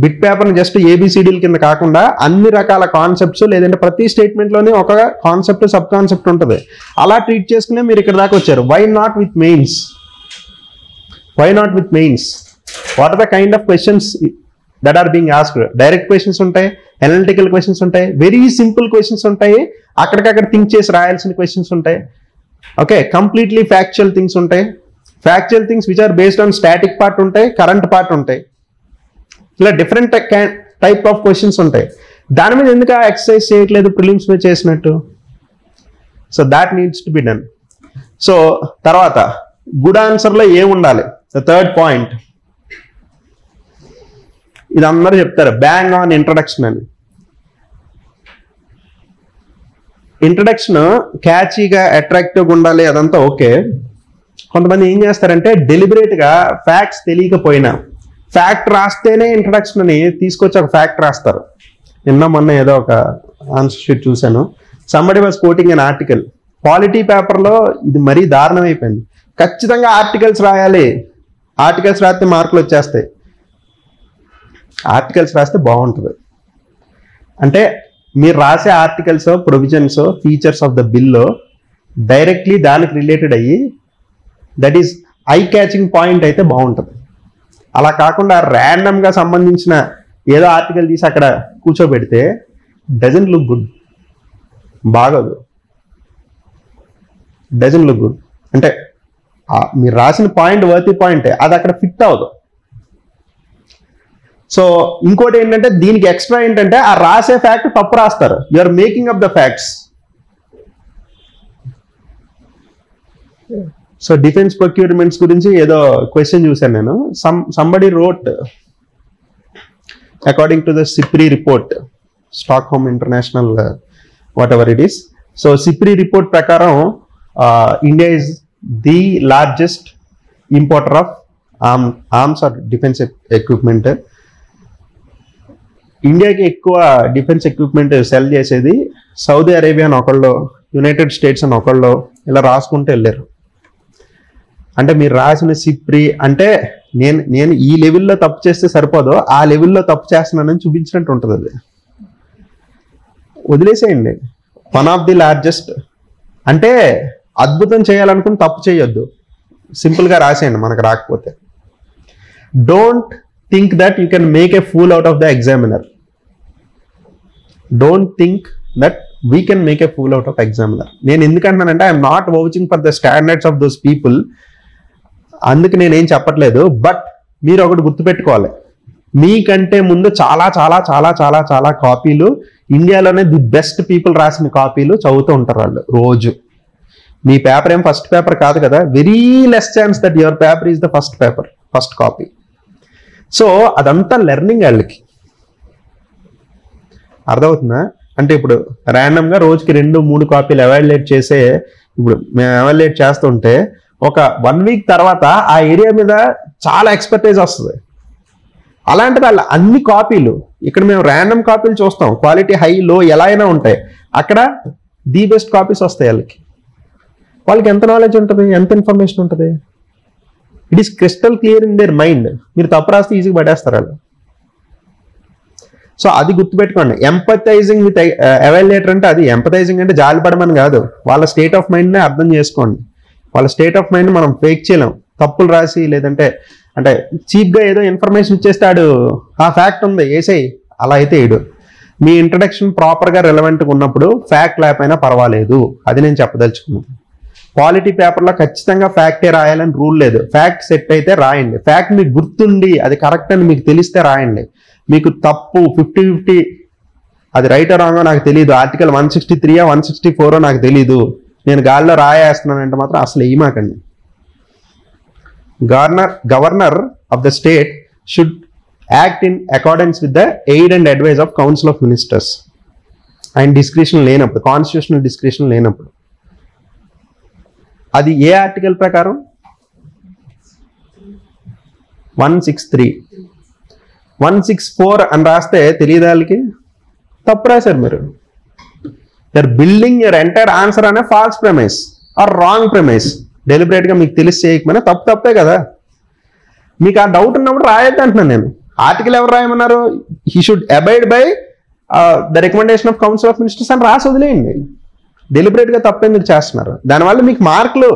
బిట్ పేపర్ని జస్ట్ ఏబిసిడీల కింద కాకుండా అన్ని రకాల కాన్సెప్ట్స్, లేదంటే ప్రతి స్టేట్మెంట్లోనే ఒక కాన్సెప్ట్ సబ్ కాన్సెప్ట్ ఉంటుంది. అలా ట్రీట్ చేసుకునే మీరు ఇక్కడ దాకా వచ్చారు. Why not with mains? Why not with mains? What are the kind of questions that are being asked? Direct questions ఉంటాయి, అనలిటికల్ క్వశ్చన్స్ ఉంటాయి, వెరీ సింపుల్ క్వశ్చన్స్ ఉంటాయి, అక్కడికక్కడ థింక్ చేసి రాయాల్సిన క్వశ్చన్స్ ఉంటాయి. ఓకే, కంప్లీట్లీ ఫ్యాక్చువల్ థింగ్స్ ఉంటాయి. Factual things which are based on static part ఉంటాయి, current part ఉంటాయి. ఇలా డిఫరెంట్ టైప్ ఆఫ్ క్వశ్చన్స్ ఉంటాయి. దాని మీద ఎందుకు ఆ ఎక్సర్సైజ్ చేయట్లేదు ప్రిలిమ్స్ మీద చేసినట్టు? So that needs to be done. So తర్వాత గుడ్ ఆన్సర్లో ఏముండాలి? ద థర్డ్ పాయింట్, ఇది అందరూ చెప్తారు బ్యాంగ్ ఆన్ ఇంట్రడక్షన్ అని. ఇంట్రడక్షన్ క్యాచీగా అట్రాక్టివ్గా ఉండాలి, అదంతా ఓకే. కొంతమంది ఏం చేస్తారంటే డెలిబరేట్గా ఫ్యాక్ట్స్ తెలియకపోయినా ఫ్యాక్ట్ రాస్తేనే ఇంట్రడక్షన్ అని తీసుకొచ్చి ఒక ఫ్యాక్ట్ రాస్తారు. మొన్న ఏదో ఒక ఆన్సర్ షీట్ చూశాను. Somebody was coating an article. Polity పేపర్లో ఇది మరీ దారుణం అయిపోయింది. ఖచ్చితంగా ఆర్టికల్స్ రాయాలి, ఆర్టికల్స్ రాస్తే మార్కులు వచ్చేస్తాయి. ఆర్టికల్స్ రాస్తే బాగుంటుంది అంటే మీరు రాసే articles, provisions, features of the బిల్లో డైరెక్ట్లీ దానికి రిలేటెడ్ అయ్యి that is I catching point అయితే బాగుంటుంది. అలా కాకుండా ర్యాండమ్గా సంబంధించిన ఏదో ఆర్టికల్ తీసి అక్కడ కూర్చోబెడితే డజంట్ లుక్ గుడ్, బాగోదు. డజంట్ లుక్ గుడ్ అంటే మీరు రాసిన పాయింట్ వర్తి పాయింటే, అది అక్కడ ఫిట్ అవ్వదు. సో ఇంకోటి ఏంటంటే దీనికి ఎక్స్ట్రా ఏంటంటే ఆ రాసే ఫ్యాక్ట్ తప్పు రాస్తారు. You are making up the facts. So defence procurements గురించి ఏదో క్వశ్చన్ చూశాను నేను. Somebody wrote according to the SIPRI report, Stockholm international whatever it is. So SIPRI report ప్రకారం India is the largest importer of arms or defence equipment. ఇండియాకి ఎక్కువ defence equipment sell చేసేది Saudi Arabia అని ఒకళ్ళు, United states అని ఒకళ్ళు, ఇలా రాసుకుంటూ వెళ్ళారు. అంటే మీరు రాసిన సిప్రీ అంటే నేను ఈ లెవెల్లో తప్పు చేస్తే సరిపోదు, ఆ లెవెల్లో తప్పు చేస్తున్నానని చూపించినట్టు ఉంటుంది. అది వదిలేసేయండి. వన్ ఆఫ్ ది లార్జెస్ట్ అంటే అద్భుతం చేయాలనుకుని తప్పు చేయొద్దు, సింపుల్గా రాసేయండి మనకు రాకపోతే. Don't think that you can make a fool out of the examiner. Don't think that we can make a fool out of examiner. నేను ఎందుకంటున్నానంటే I'm not vouching for the standards of those people, అందుకు నేనేం చెప్పట్లేదు. But మీరు ఒకటి గుర్తుపెట్టుకోవాలి, మీకంటే ముందు చాలా చాలా చాలా చాలా చాలా కాపీలు ఇండియాలోనే ది బెస్ట్ పీపుల్ రాసిన కాపీలు చదువుతూ ఉంటారు వాళ్ళు రోజు. మీ పేపర్ ఏం ఫస్ట్ పేపర్ కాదు కదా, very less chance that your paper is the first paper, first copy. So అదంతా లెర్నింగ్ వాళ్ళకి, అర్థమవుతుందా? అంటే ఇప్పుడు ర్యాండమ్గా రోజుకి 2-3 కాపీలు ఎవాల్యుయేట్ చేసే, ఇప్పుడు మేము ఎవాల్యుయేట్ చేస్తుంటే ఒక 1 వీక్ తర్వాత ఆ ఏరియా మీద చాలా ఎక్స్పర్టైజ్ వస్తుంది. అలాంటి వాళ్ళ అన్ని కాపీలు, ఇక్కడ మేము ర్యాండమ్ కాపీలు చూస్తాం, క్వాలిటీ హై లో ఎలా అయినా ఉంటాయి, అక్కడ ది బెస్ట్ కాపీస్ వస్తాయి వాళ్ళకి. వాళ్ళకి ఎంత నాలెడ్జ్ ఉంటుంది, ఎంత ఇన్ఫర్మేషన్ ఉంటుంది, it is crystal clear in their mind. మీరు తప్పు రాస్తే ఈజీగా పడేస్తారు వాళ్ళు. సో అది గుర్తుపెట్టుకోండి. ఎంపథైజింగ్ విత్ ఎవాల్యుయేటర్ అంటే అది ఎంపథైజింగ్ అంటే జాలిపడమని కాదు, వాళ్ళ స్టేట్ ఆఫ్ మైండ్నే అర్థం చేసుకోండి. వాళ్ళ స్టేట్ ఆఫ్ మైండ్ మనం ఫేక్ చేయలేం, తప్పులు రాసి లేదంటే అంటే చీప్గా ఏదో ఇన్ఫర్మేషన్ ఇచ్చేస్తాడు, ఆ ఫ్యాక్ట్ ఉంది వేసేయి, అలా అయితే ఏడు. మీ ఇంట్రడక్షన్ ప్రాపర్గా రెలవెంట్గా ఉన్నప్పుడు ఫ్యాక్ట్ లేకపోయినా పర్వాలేదు, అది నేను చెప్పదలుచుకున్నాను. పాలిటీ పేపర్లో ఖచ్చితంగా ఫ్యాక్టే రాయాలని రూల్ లేదు. ఫ్యాక్ట్ సెట్ అయితే రాయండి, ఫ్యాక్ట్ మీకు గుర్తుండి అది కరెక్ట్ అని మీకు తెలిస్తే రాయండి. మీకు తప్పు 50-50 అది రైట్ రాంగో నాకు తెలియదు, ఆర్టికల్ 163 164 నాకు తెలీదు, నేను గాల్లో రాయేస్తున్నానంటే మాత్రం అసలు ఏమాకండి. Governor of the state should act in accordance with the aid and advice of council of ministers. ఆయన డిస్క్రిప్షన్ లేనప్పుడు, కాన్స్టిట్యూషనల్ డిస్క్రిప్షన్ లేనప్పుడు. అది ఏ ఆర్టికల్ ప్రకారం? 163. 164 అని రాస్తే తెలియదు వాళ్ళకి, తప్పు రాశారు మీరు. They're building your entire answer అనే false premise or wrong premise. డెలిబరేట్గా మీకు తెలిసి చేయకపోయినా తప్పే కదా. మీకు ఆ డౌట్ ఉన్నప్పుడు రాయొద్దు అంటున్నాను నేను. ఆర్టికల్ ఎవరు రాయమన్నారు? He should abide by the recommendation of council of ministers అని రాసి వదిలేయండి. డెలిబరేట్గా తప్పెందుకు చేస్తున్నారు? దానివల్ల మీకు మార్కులు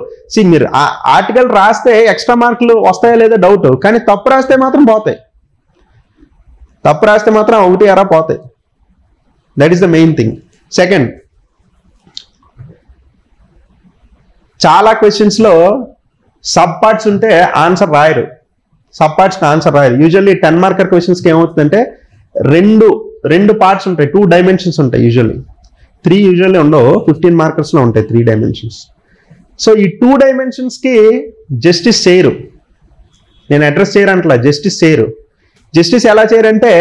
మీరు ఆర్టికల్ రాస్తే ఎక్స్ట్రా మార్కులు వస్తాయో లేదో డౌట్, కానీ తప్పు రాస్తే మాత్రం పోతాయి. తప్పు రాస్తే మాత్రం 1 పోతాయి. That is the main thing. Second, చాలా క్వశ్చన్స్లో సబ్ పార్ట్స్ ఉంటే ఆన్సర్ రాయరు. సబ్ పార్ట్స్కి ఆన్సర్ రాయరు. యూజువల్లీ 10 మార్కర్ క్వశ్చన్స్కి ఏమవుతుందంటే రెండు పార్ట్స్ ఉంటాయి, 2 డైమెన్షన్స్ ఉంటాయి. యూజువల్లీ 3 యూజువల్లీ ఉండవు, 15 మార్కర్స్లో ఉంటాయి 3 డైమెన్షన్స్. సో ఈ 2 డైమెన్షన్స్కి జస్టిస్ చేయరు. నేను అడ్రస్ చేయరంటలా, జస్టిస్ చేయరు. జస్టిస్ ఎలా చేయరంటే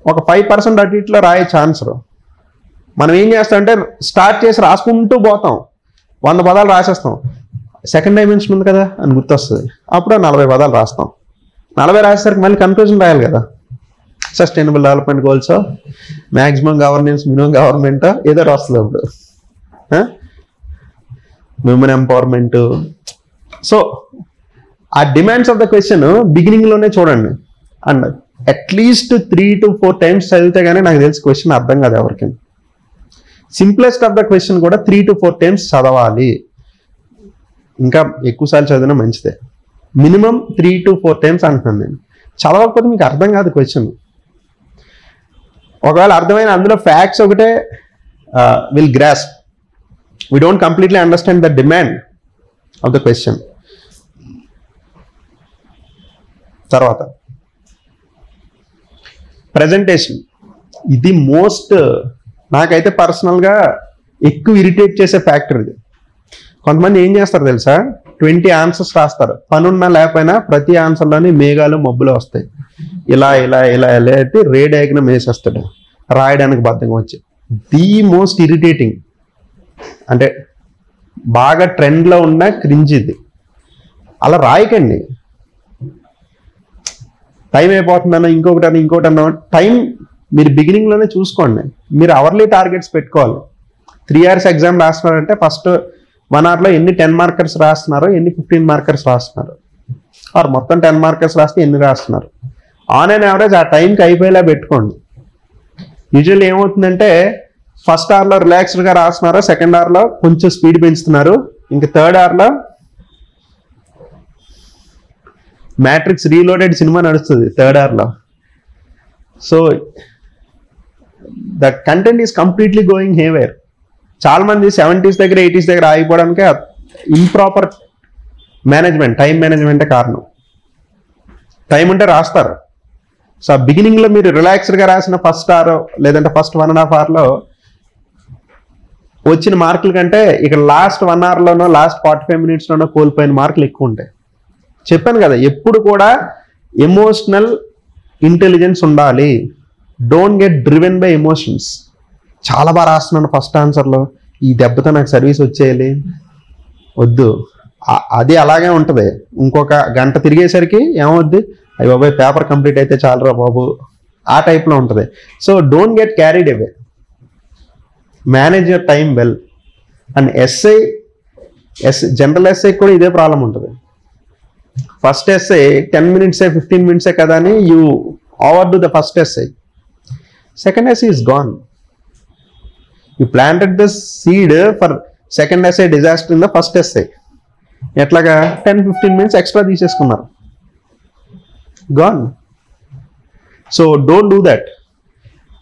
ఒక 5% అటు ఇట్లో రాయొచ్చు ఆన్సర్. మనం ఏం చేస్తామంటే స్టార్ట్ చేసి రాసుకుంటూ పోతాం, 100 పదాలు రాసేస్తాం. సెకండ్ డైమెన్షన్ ఉంది కదా అని గుర్తొస్తుంది, అప్పుడు 40 పదాలు రాస్తాం. 40 రాసేసరికి మళ్ళీ కన్క్లూజన్ రాయాలి కదా. Sustainable development goals, maximum governance, minimum government, ఏదో వస్తుంది అప్పుడు. Women empowerment. సో ఆ డిమాండ్స్ ఆఫ్ ద క్వశ్చన్ బిగినింగ్లోనే చూడండి. అండ్ అట్లీస్ట్ 3 to 4 times చదివితే కానీ నాకు తెలిసి క్వశ్చన్ అర్థం కాదు ఎవరికి. సింప్లెస్ట్ ఆఫ్ ద క్వశ్చన్ కూడా 3 to 4 times చదవాలి. ఇంకా ఎక్కువసార్లు చదివినా మంచిదే. మినిమం 3 to 4 times అంటున్నాను నేను. చదవకపోతే మీకు అర్థం కాదు క్వశ్చన్. ఒకవేళ అర్థమైన అందులో ఫ్యాక్ట్స్ ఒకటే will grasp. We don't completely understand the demand of the question. తర్వాత ప్రజెంటేషన్. ఇది మోస్ట్, నాకైతే పర్సనల్గా ఎక్కువ ఇరిటేట్ చేసే ఫ్యాక్టర్ ఇది. కొంతమంది ఏం చేస్తారు తెలుసా, 20 ఆన్సర్స్ రాస్తారు, పనున్నా లేకపోయినా ప్రతి ఆన్సర్లోని మేఘాలు మబ్బులు వస్తాయి. ఇలా ఇలా ఇలా ఇలా అయితే రే డయాగ్రామ్ వేసేస్తాడు రాయడానికి బద్ధంగా వచ్చి. ది మోస్ట్ ఇరిటేటింగ్, అంటే బాగా ట్రెండ్లో ఉన్న క్రింజ్ ఇది. అలా రాయకండి. టైం అయిపోతుందన్న ఇంకొకటి అన్న టైం మీరు బిగినింగ్లోనే చూసుకోండి. మీరు అవర్లీ టార్గెట్స్ పెట్టుకోవాలి. 3 hours ఎగ్జామ్ రాస్తున్నారంటే ఫస్ట్ 1 hourలో ఎన్ని 10 మార్కర్స్ రాస్తున్నారో, ఎన్ని 15 మార్కర్స్ రాస్తున్నారు, ఆర్ మొత్తం 10 మార్కర్స్ రాస్తే ఎన్ని రాస్తున్నారు, ఆన్ అండ్ యావరేజ్ ఆ టైంకి అయిపోయేలా పెట్టుకోండి. యూజువల్లీ ఏమవుతుందంటే ఫస్ట్ అవర్లో రిలాక్స్డ్గా రాస్తున్నారు, సెకండ్ అవర్లో కొంచెం స్పీడ్ పెంచుతున్నారు, ఇంకా థర్డ్ అవర్లో మ్యాట్రిక్స్ రీలోడెడ్ సినిమా నడుస్తుంది థర్డ్ అవర్లో. So the content is completely going haywire. చాలా మంది 70s దగ్గర 80s దగ్గర ఆగిపోవడానికి ఇంప్రాపర్ మేనేజ్మెంట్, టైం మేనేజ్మెంటే కారణం. టైం ఉంటే రాస్తారు. సో బిగినింగ్లో మీరు రిలాక్స్డ్గా రాసిన ఫస్ట్ అవర్ లేదంటే ఫస్ట్ 1.5 hourలో వచ్చిన మార్కుల కంటే ఇక్కడ లాస్ట్ 1 hourలోనో లాస్ట్ 45 minutesలోనో కోల్పోయిన మార్కులు ఎక్కువ ఉంటాయి. చెప్పాను కదా, ఎప్పుడు కూడా ఎమోషనల్ ఇంటెలిజెన్స్ ఉండాలి. Don't get driven by emotions. చాలా బాగా రాస్తున్నాను ఫస్ట్ ఆన్సర్లో, ఈ దెబ్బతో నాకు సర్వీస్ వచ్చేయాలి, వద్దు. అది అలాగే ఉంటుంది. ఇంకొక గంట తిరిగేసరికి ఏమవుద్ది, అయ్యి బాబాయ్ పేపర్ కంప్లీట్ అయితే చాలరా బాబు, ఆ టైప్లో ఉంటుంది. So don't get carried away. Manage your time well. And general SI కూడా ఇదే ప్రాబ్లం ఉంటుంది. ఫస్ట్ ఎస్ఐ 10 minutes 15 minutes కదా అని you overdo the first SI. Second SI is gone. You planted the seed for second SI disaster in the first SI. ఎట్లాగా 10-15 minutes extra తీసేసుకున్నారు, gone. So don't do that.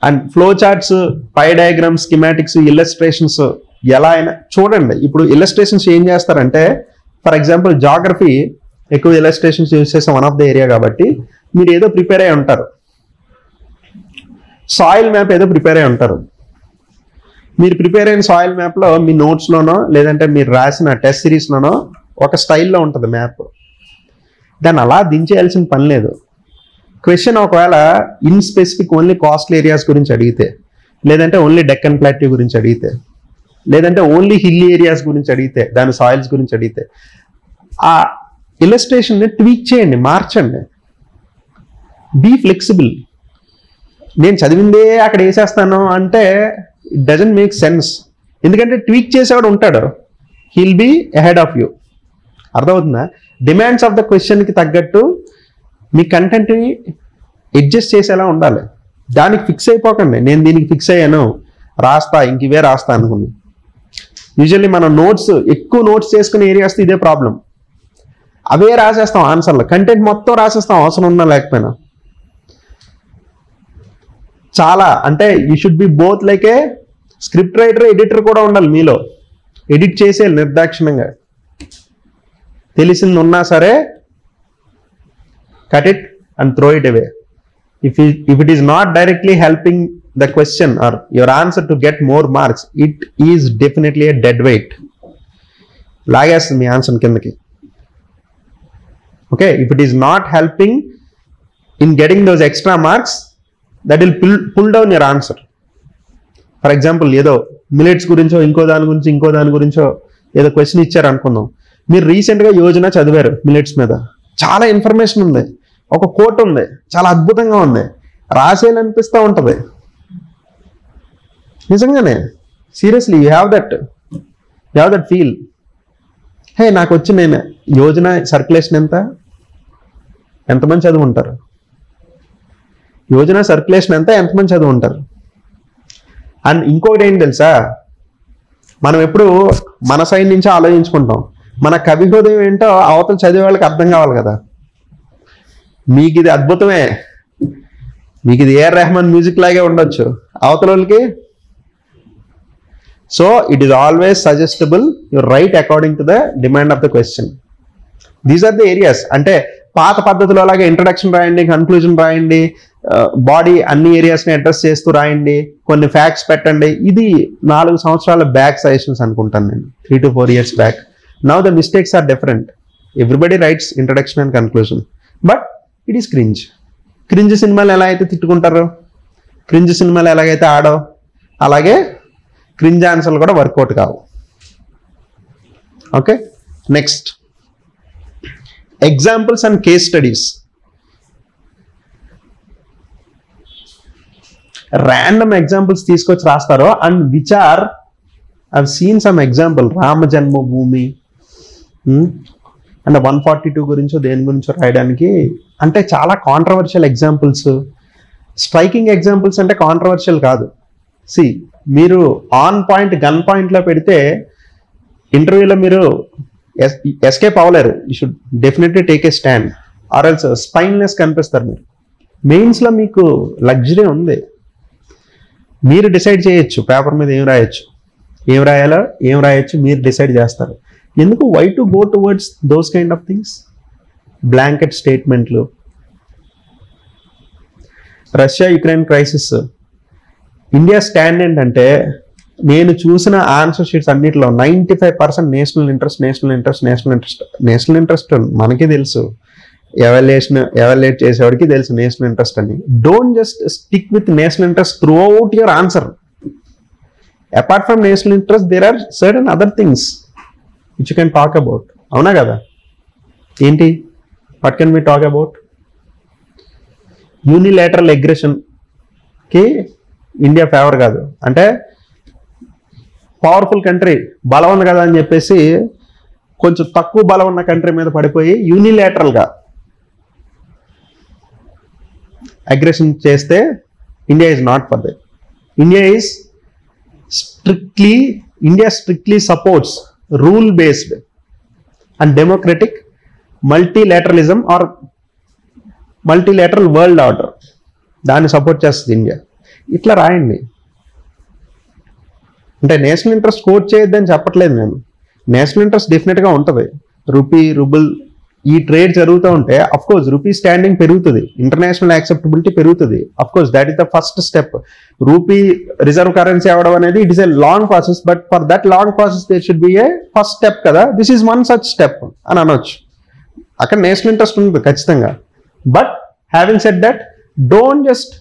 And flow charts, pie diagrams, schematics, illustrations ఎలా అయినా చూడండి. ఇప్పుడు illustrations ఏం చేస్తారంటే, for example geography ఎక్కువ illustrations use చేసే వన్ ఆఫ్ ద ఏరియా కాబట్టి మీరు ఏదో ప్రిపేర్ అయ్యి ఉంటారు. సాయిల్ మ్యాప్ ఏదో ప్రిపేర్ అయ్యి ఉంటారు. మీరు ప్రిపేర్ అయిన సాయిల్ మ్యాప్లో మీ నోట్స్లోనో లేదంటే మీరు రాసిన టెస్ట్ సిరీస్లోనో ఒక స్టైల్లో ఉంటుంది మ్యాప్. దాన్ని అలా దించేయాల్సిన పని లేదు. క్వశ్చన్ ఒకవేళ in specific only coastal areas గురించి అడిగితే, లేదంటే ఓన్లీ డెక్కన్ ప్లాట్యూ గురించి అడిగితే, లేదంటే ఓన్లీ హిల్ ఏరియాస్ గురించి అడిగితే, దాని సాయిల్స్ గురించి అడిగితే, ఆ ఇల్లస్ట్రేషన్ని ట్వీక్ చేయండి, మార్చండి. Be flexible. నేను చదివిందే అక్కడ వేసేస్తాను అంటే ఇట్ డజంట్ మేక్ సెన్స్. ఎందుకంటే ట్వీక్ చేసేవాడు ఉంటాడు, he'll be ahead of you. అర్థమవుతుందా? డిమాండ్స్ ఆఫ్ ద క్వశ్చన్కి తగ్గట్టు మీ కంటెంట్ని అడ్జస్ట్ చేసేలా ఉండాలి. దానికి ఫిక్స్ అయిపోకండి, నేను దీనికి ఫిక్స్ అయ్యాను రాస్తా ఇంక ఇవే రాస్తా అనుకుని. యూజువల్లీ మనం ఎక్కువ నోట్స్ చేసుకునే ఏరియాస్ ఇదే ప్రాబ్లం. అవే రాసేస్తాం ఆన్సర్లు, కంటెంట్ మొత్తం రాసేస్తాం అవసరం ఉన్నా లేకపోయినా. చాలా అంటే you should be both like a script writer, editor కూడా ఉండాలి మీలో. ఎడిట్ చేసేయాలి నిర్దాక్షిణ్యంగా, తెలిసింది ఉన్నా సరే cut it and throw it away. If it is not directly helping the question or your answer to get more marks, it is definitely a dead weight. Lagestundi me answer కిందకి. Okay, if it is not helping in getting those extra marks, that will pull down your answer. For example, ఏదో millets గురించో ఇంకో దాని గురించో ఏదో question ఇచ్చారు అనుకుందాం. మీరు రీసెంట్గా యోజన చదివారు, మిలెట్స్ మీద చాలా ఇన్ఫర్మేషన్ ఉంది, ఒక కోట్ ఉంది, చాలా అద్భుతంగా ఉంది, రాసేయాలనిపిస్తూ ఉంటుంది నిజంగానే. Seriously you have that feel. Hey నాకు వచ్చి నేను యోజన సర్క్యులేషన్ ఎంతమంది చదువుంటారు? యోజన సర్క్యులేషన్ ఎంతమంది చదువుంటారు? అండ్ ఇంకొకటి ఏంటి తెలుసా, మనం ఎప్పుడు మన సైడ్ నుంచి ఆలోచించుకుంటాం, మన కవి హృదయం ఏంటో అవతల చదివే వాళ్ళకి అర్థం కావాలి కదా. మీకు ఇది అద్భుతమే, మీకు ఇది ఏఆర్ రెహమాన్ మ్యూజిక్ లాగే ఉండొచ్చు, అవతల వాళ్ళకి. So it is always suggestible, you write according to the demand of the question. These are the areas. అంటే పాత పద్ధతిలో అలాగే ఇంట్రడక్షన్ రాయండి, కన్క్లూజన్ రాయండి, బాడీ అన్ని ఏరియాస్ని అడ్రస్ చేస్తూ రాయండి, కొన్ని ఫ్యాక్ట్స్ పెట్టండి. ఇది 4 సంవత్సరాల బ్యాక్ సజెషన్స్ అనుకుంటాను నేను, 3 to 4 years back. Now the mistakes are different. Everybody writes introduction and conclusion, but it is cringe సినిమాలు ఎలా అయితే తిట్టుకుంటారో, క్రింజ్ సినిమాలు ఎలాగైతే ఆడో, అలాగే క్రింజ్ ఆన్సర్లు కూడా వర్కౌట్ కావు. Okay, next examples and case studies. Random examples తీసుకొచ్చి రాస్తారో, and which are I've seen some example, Rama Janmabhoomi and 142 గురించో దేని గురించో రాయడానికి. అంటే చాలా కాంట్రవర్షియల్ ఎగ్జాంపుల్స్, స్ట్రైకింగ్ ఎగ్జాంపుల్స్ అంటే కాంట్రవర్షియల్ కాదు. మీరు ఆన్ పాయింట్ గన్ పాయింట్లో పెడితే ఇంటర్వ్యూలో మీరు ఎస్కేప్ అవ్వలేరు. You should definitely take a stand, or else spineless కనిపిస్తారు మీరు. మెయిన్స్లో మీకు లగ్జరీ ఉంది, మీరు డిసైడ్ చేయొచ్చు పేపర్ మీద ఏం రాయొచ్చు, ఏం రాయాలో ఏం రాయొచ్చు మీరు డిసైడ్ చేస్తారు. ఎందుకు why to go towards those kind of things, blanket స్టేట్మెంట్లు. Russia Ukraine crisis, India stand ఏంటంటే, నేను చూసిన ఆన్సర్ షీట్స్ అన్నింటిలో 95% నేషనల్ ఇంట్రెస్ట్ మనకి తెలుసు, ఎవాల్యుయేట్ చేసేవాడికి తెలుసు నేషనల్ ఇంట్రెస్ట్ అని. Don't just stick with national interest throughout your answer. Apart from national interest there are certain other things which you can talk about. అవునా కదా? ఏంటి? what can we talk about? Unilateral అగ్రెషన్కి India favour కాదు. అంటే powerful country, బలం ఉంది కదా అని చెప్పేసి కొంచెం తక్కువ బలం ఉన్న కంట్రీ మీద పడిపోయి యూనిలేటరల్గా అగ్రెషన్ చేస్తే India is not for that. India strictly supports rule based and democratic multilateralism or multilateral world order, దాన్ని సపోర్ట్ చేస్తుంది ఇండియా. ఇట్లా రాయండి. అంటే నేషనల్ ఇంట్రెస్ట్ కోట్ చేయొద్దని చెప్పట్లేదు నేను. నేషనల్ ఇంట్రెస్ట్ డెఫినెట్గా ఉంటుంది. రూబుల్ ఈ ట్రేడ్ జరుగుతూ ఉంటే అఫ్కోర్స్ రూపీ స్టాండింగ్ పెరుగుతుంది, ఇంటర్నేషనల్ యాక్సెప్టబిలిటీ పెరుగుతుంది. Of course that is the first step. Rupee reserve currency అవ్వడం అనేది it is a long process, but for that long process there should be a first step కదా. This is one such step అని అనొచ్చు. అక్కడ national interest ఉంటుంది ఖచ్చితంగా. But having said that, don't just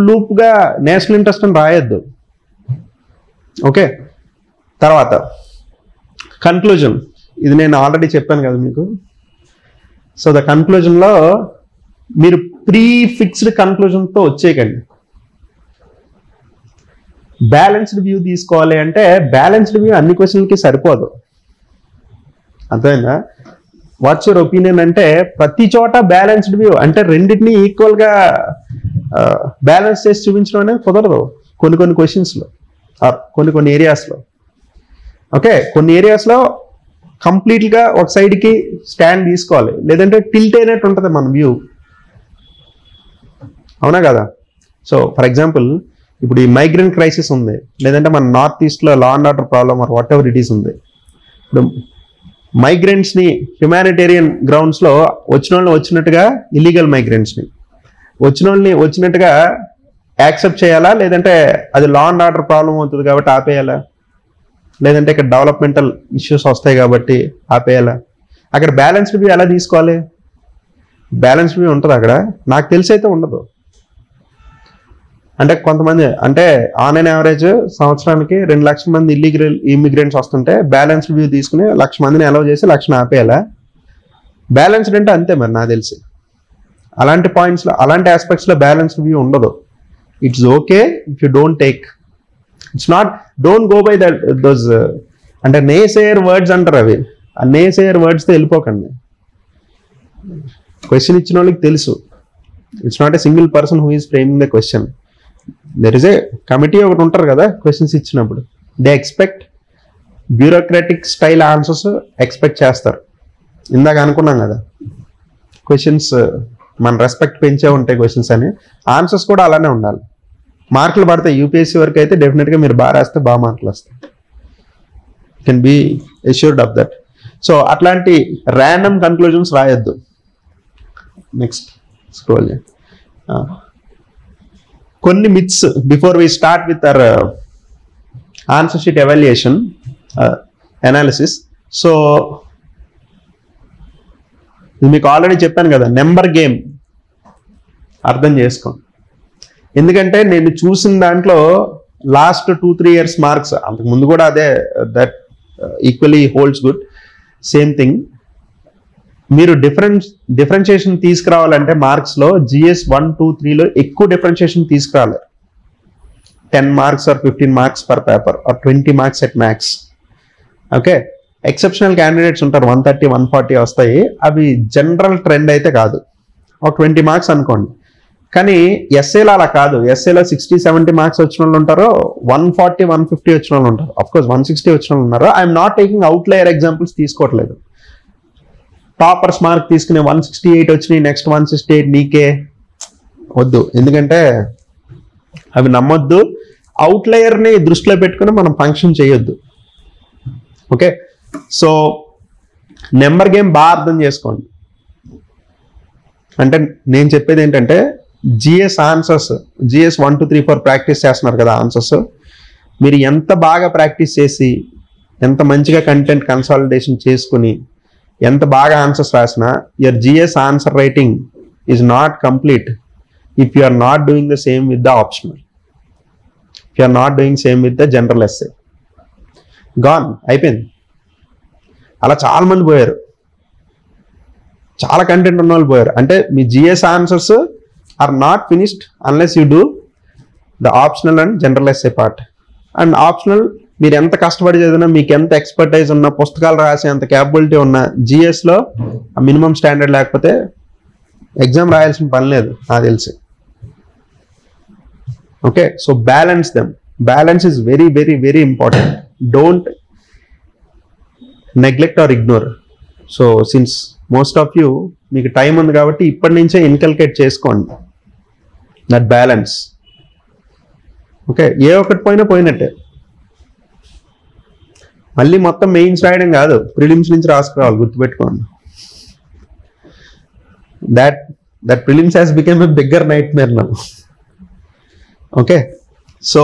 లూప్గా national interest అని రాయొద్దు. Okay, తర్వాత కన్క్లూజన్. ఇది నేను ఆల్రెడీ చెప్పాను కదా మీకు. సో ద కన్క్లూజన్లో మీరు ప్రీ ఫిక్స్డ్ కన్క్లూజన్తో వచ్చేయకండి. బ్యాలెన్స్డ్ వ్యూ తీసుకోవాలి అంటే బ్యాలెన్స్డ్ వ్యూ అన్ని క్వశ్చన్లకి సరిపోదు. అర్థమైందా? వాట్స్ యువర్ ఒపీనియన్ అంటే ప్రతి చోట బ్యాలెన్స్డ్ వ్యూ అంటే రెండింటినీ ఈక్వల్గా బ్యాలెన్స్ చేసి చూపించడం అనేది కుదరదు కొన్ని క్వశ్చన్స్లో కొన్ని ఏరియాస్లో. ఓకే, కొన్ని ఏరియాస్లో కంప్లీట్గా ఒక సైడ్కి స్టాండ్ తీసుకోవాలి, లేదంటే టిల్ట్ అయినట్టు ఉంటుంది మన వ్యూ. అవునా కదా? సో ఫర్ ఎగ్జాంపుల్ ఇప్పుడు ఈ మైగ్రెంట్ క్రైసిస్ ఉంది, లేదంటే మన నార్త్ ఈస్ట్లో law and order problem or whatever it is ఉంది. ఇప్పుడు మైగ్రెంట్స్ని హ్యుమానిటేరియన్ గ్రౌండ్స్లో వచ్చిన వాళ్ళని వచ్చినట్టుగా, ఇల్లీగల్ మైగ్రెంట్స్ని వచ్చిన వాళ్ళని వచ్చినట్టుగా యాక్సెప్ట్ చేయాలా, లేదంటే అది లా అండ్ ఆర్డర్ ప్రాబ్లం అవుతుంది కాబట్టి ఆపేయాలా, లేదంటే ఇక్కడ డెవలప్మెంటల్ ఇష్యూస్ వస్తాయి కాబట్టి ఆపేయాలా? అక్కడ బ్యాలెన్స్డ్ వ్యూ ఎలా తీసుకోవాలి? బ్యాలెన్స్డ్ వ్యూ ఉంటుంది అక్కడ? నాకు తెలిసి అయితే ఉండదు. అంటే కొంతమంది అంటే ఆన్ అండ్ యావరేజ్ సంవత్సరానికి 2 లక్షల మంది ఇల్లీగల్ ఇమిగ్రెంట్స్ వస్తుంటే బ్యాలెన్స్డ్ వ్యూ తీసుకుని 1,00,000 మందిని అలౌ చేసి 1,00,000 ఆపేయాలా? బ్యాలెన్స్డ్ అంటే అంతే మరి నాకు తెలిసి. అలాంటి పాయింట్స్లో అలాంటి ఆస్పెక్ట్స్లో బ్యాలెన్స్డ్ వ్యూ ఉండదు. It's okay if you don't take, it's not, don't go by those అంటే నేసేయర్ వర్డ్స్ అంటారు. అవి ఆ నేసేయర్ వర్డ్స్తో వెళ్ళిపోకండి. క్వశ్చన్ ఇచ్చిన వాళ్ళకి తెలుసు, it's not a single person who is framing the question. There is a committee ఒకటి ఉంటారు కదా క్వశ్చన్స్ ఇచ్చినప్పుడు. They expect bureaucratic style answers expect చేస్తారు. ఇందాక అనుకున్నాం కదా క్వశ్చన్స్ మన రెస్పెక్ట్ పెంచే ఉంటాయి క్వశ్చన్స్ అని, ఆన్సర్స్ కూడా అలానే ఉండాలి. మార్కులు పడతాయి యూపీఎస్సీ వరకు అయితే డెఫినెట్గా మీరు బాగా రాస్తే బాగా మార్కులు వస్తాయి. Can be assured of that. So అట్లాంటి ర్యాండమ్ కన్క్లూజన్స్ రాయొద్దు. నెక్స్ట్ స్క్రోల్ చేయండి. కొన్ని myths before we start with our answer sheet evaluation analysis. So మీకు ఆల్రెడీ చెప్పాను కదా, నెంబర్ గేమ్ అర్థం చేసుకోండి. ఎందుకంటే నేను చూసిన దాంట్లో లాస్ట్ 2-3 years మార్క్స్, అంతకుముందు కూడా అదే, that equally holds good, same thing. మీరు డిఫరెన్షియేషన్ తీసుకురావాలంటే మార్క్స్లో జిఎస్ 1, 2, 3లో ఎక్కువ డిఫరెన్షియేషన్ తీసుకురావాలి. 10 marks or 15 marks per paper or 20 marks at max. Okay, exceptional candidates ఉంటారు, 130, 140 వస్తాయి. అవి జనరల్ ట్రెండ్ అయితే కాదు. ఒక 20 marks అనుకోండి. కానీ ఎస్ఏలో అలా కాదు. ఎస్ఏలో 60-70 marks వచ్చిన వాళ్ళు ఉంటారు, 140, 150 వచ్చిన వాళ్ళు ఉంటారు, అఫ్కోర్స్ 160 వచ్చిన వాళ్ళు ఉన్నారు. I'm not taking outlier examples తీసుకోవట్లేదు. టాపర్స్ మార్క్ తీసుకునే 168 వచ్చినాయి, నెక్స్ట్ 168 నీకే వద్దు, ఎందుకంటే అవి నమ్మొద్దు. అవుట్లయర్ని దృష్టిలో పెట్టుకుని మనం ఫంక్షన్ చేయొద్దు. ఓకే, సో నెంబర్ గేమ్ బాగా అర్థం చేసుకోండి. అంటే నేను చెప్పేది ఏంటంటే జిఎస్ ఆన్సర్స్, జిఎస్ 1, 2, 3, 4 ప్రాక్టీస్ చేస్తున్నారు కదా ఆన్సర్స్, మీరు ఎంత బాగా ప్రాక్టీస్ చేసి ఎంత మంచిగా కంటెంట్ కన్సాలిడేషన్ చేసుకుని ఎంత బాగా ఆన్సర్స్ రాసినా your GS answer writing is not complete if you are not doing the same with the optional, if you are not doing same with the general essay. Gone, అయిపోయింది. అలా చాలా మంది పోయారు, చాలా కంటెంట్ ఉన్న వాళ్ళు పోయారు. అంటే మీ GS answers are not finished unless you do the optional and general essay part. And optional మీరు ఎంత కష్టపడి చదివినా, మీకు ఎంత ఎక్స్పర్టైజ్ ఉన్నా, పుస్తకాలు రాసే అంత క్యాపబిలిటీ ఉన్నా, జిఎస్లో మినిమం స్టాండర్డ్ లేకపోతే ఎగ్జామ్ రాయాల్సిన పని లేదు నాకు తెలిసి. Okay, so balance them. Balance is very very very important. Don't neglect or ignore. So since most of you మీకు టైం ఉంది కాబట్టి ఇప్పటి నుంచే ఇన్కల్కేట్ చేసుకోండి దట్ బ్యాలెన్స్. ఓకే, ఏ ఒక్కటి పోయినా పోయినట్టే. మళ్ళీ మొత్తం మెయిన్స్ రాయడం కాదు, ప్రిలిమ్స్ నుంచి రాసుకురావాలి, గుర్తుపెట్టుకోండి. That prelims has become a bigger nightmare now. Okay, so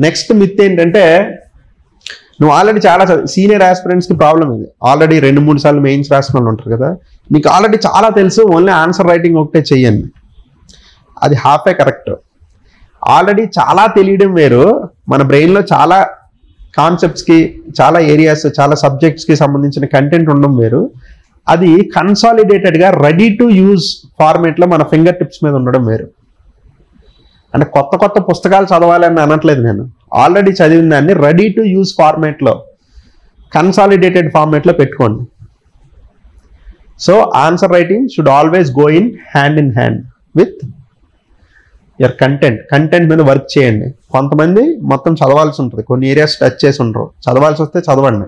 next myth ఏంటంటే, నువ్వు ఆల్రెడీ చాలా సీనియర్ ఆస్పిరెంట్స్కి ప్రాబ్లం ఇది. ఆల్రెడీ 2-3 సార్లు మెయిన్స్ రాసిన వాళ్ళు ఉంటారు కదా, మీకు ఆల్రెడీ చాలా తెలుసు, ఓన్లీ ఆన్సర్ రైటింగ్ ఒకటే చెయ్యండి. అది హాఫే కరెక్ట్. ఆల్రెడీ చాలా తెలియడం వేరు, మన బ్రెయిన్లో చాలా కాన్సెప్ట్స్కి, చాలా ఏరియాస్, చాలా సబ్జెక్ట్స్కి సంబంధించిన కంటెంట్ ఉండడం వేరు. అది కన్సాలిడేటెడ్గా రెడీ టు యూజ్ ఫార్మేట్లో మన ఫింగర్ టిప్స్ మీద ఉండడం వేరు. అంటే కొత్త కొత్త పుస్తకాలు చదవాలని అనట్లేదు నేను, ఆల్రెడీ చదివిన దాన్ని రెడీ టు యూజ్ ఫార్మేట్లో కన్సాలిడేటెడ్ ఫార్మేట్లో పెట్టుకోండి. So answer writing should always go in hand with your content మీద వర్క్ చేయండి. కొంతమంది మొత్తం చదవాల్సి ఉంటుంది, కొన్ని ఏరియాస్ టచ్ చేసి ఉంటారు, చదవాల్సి వస్తే చదవండి.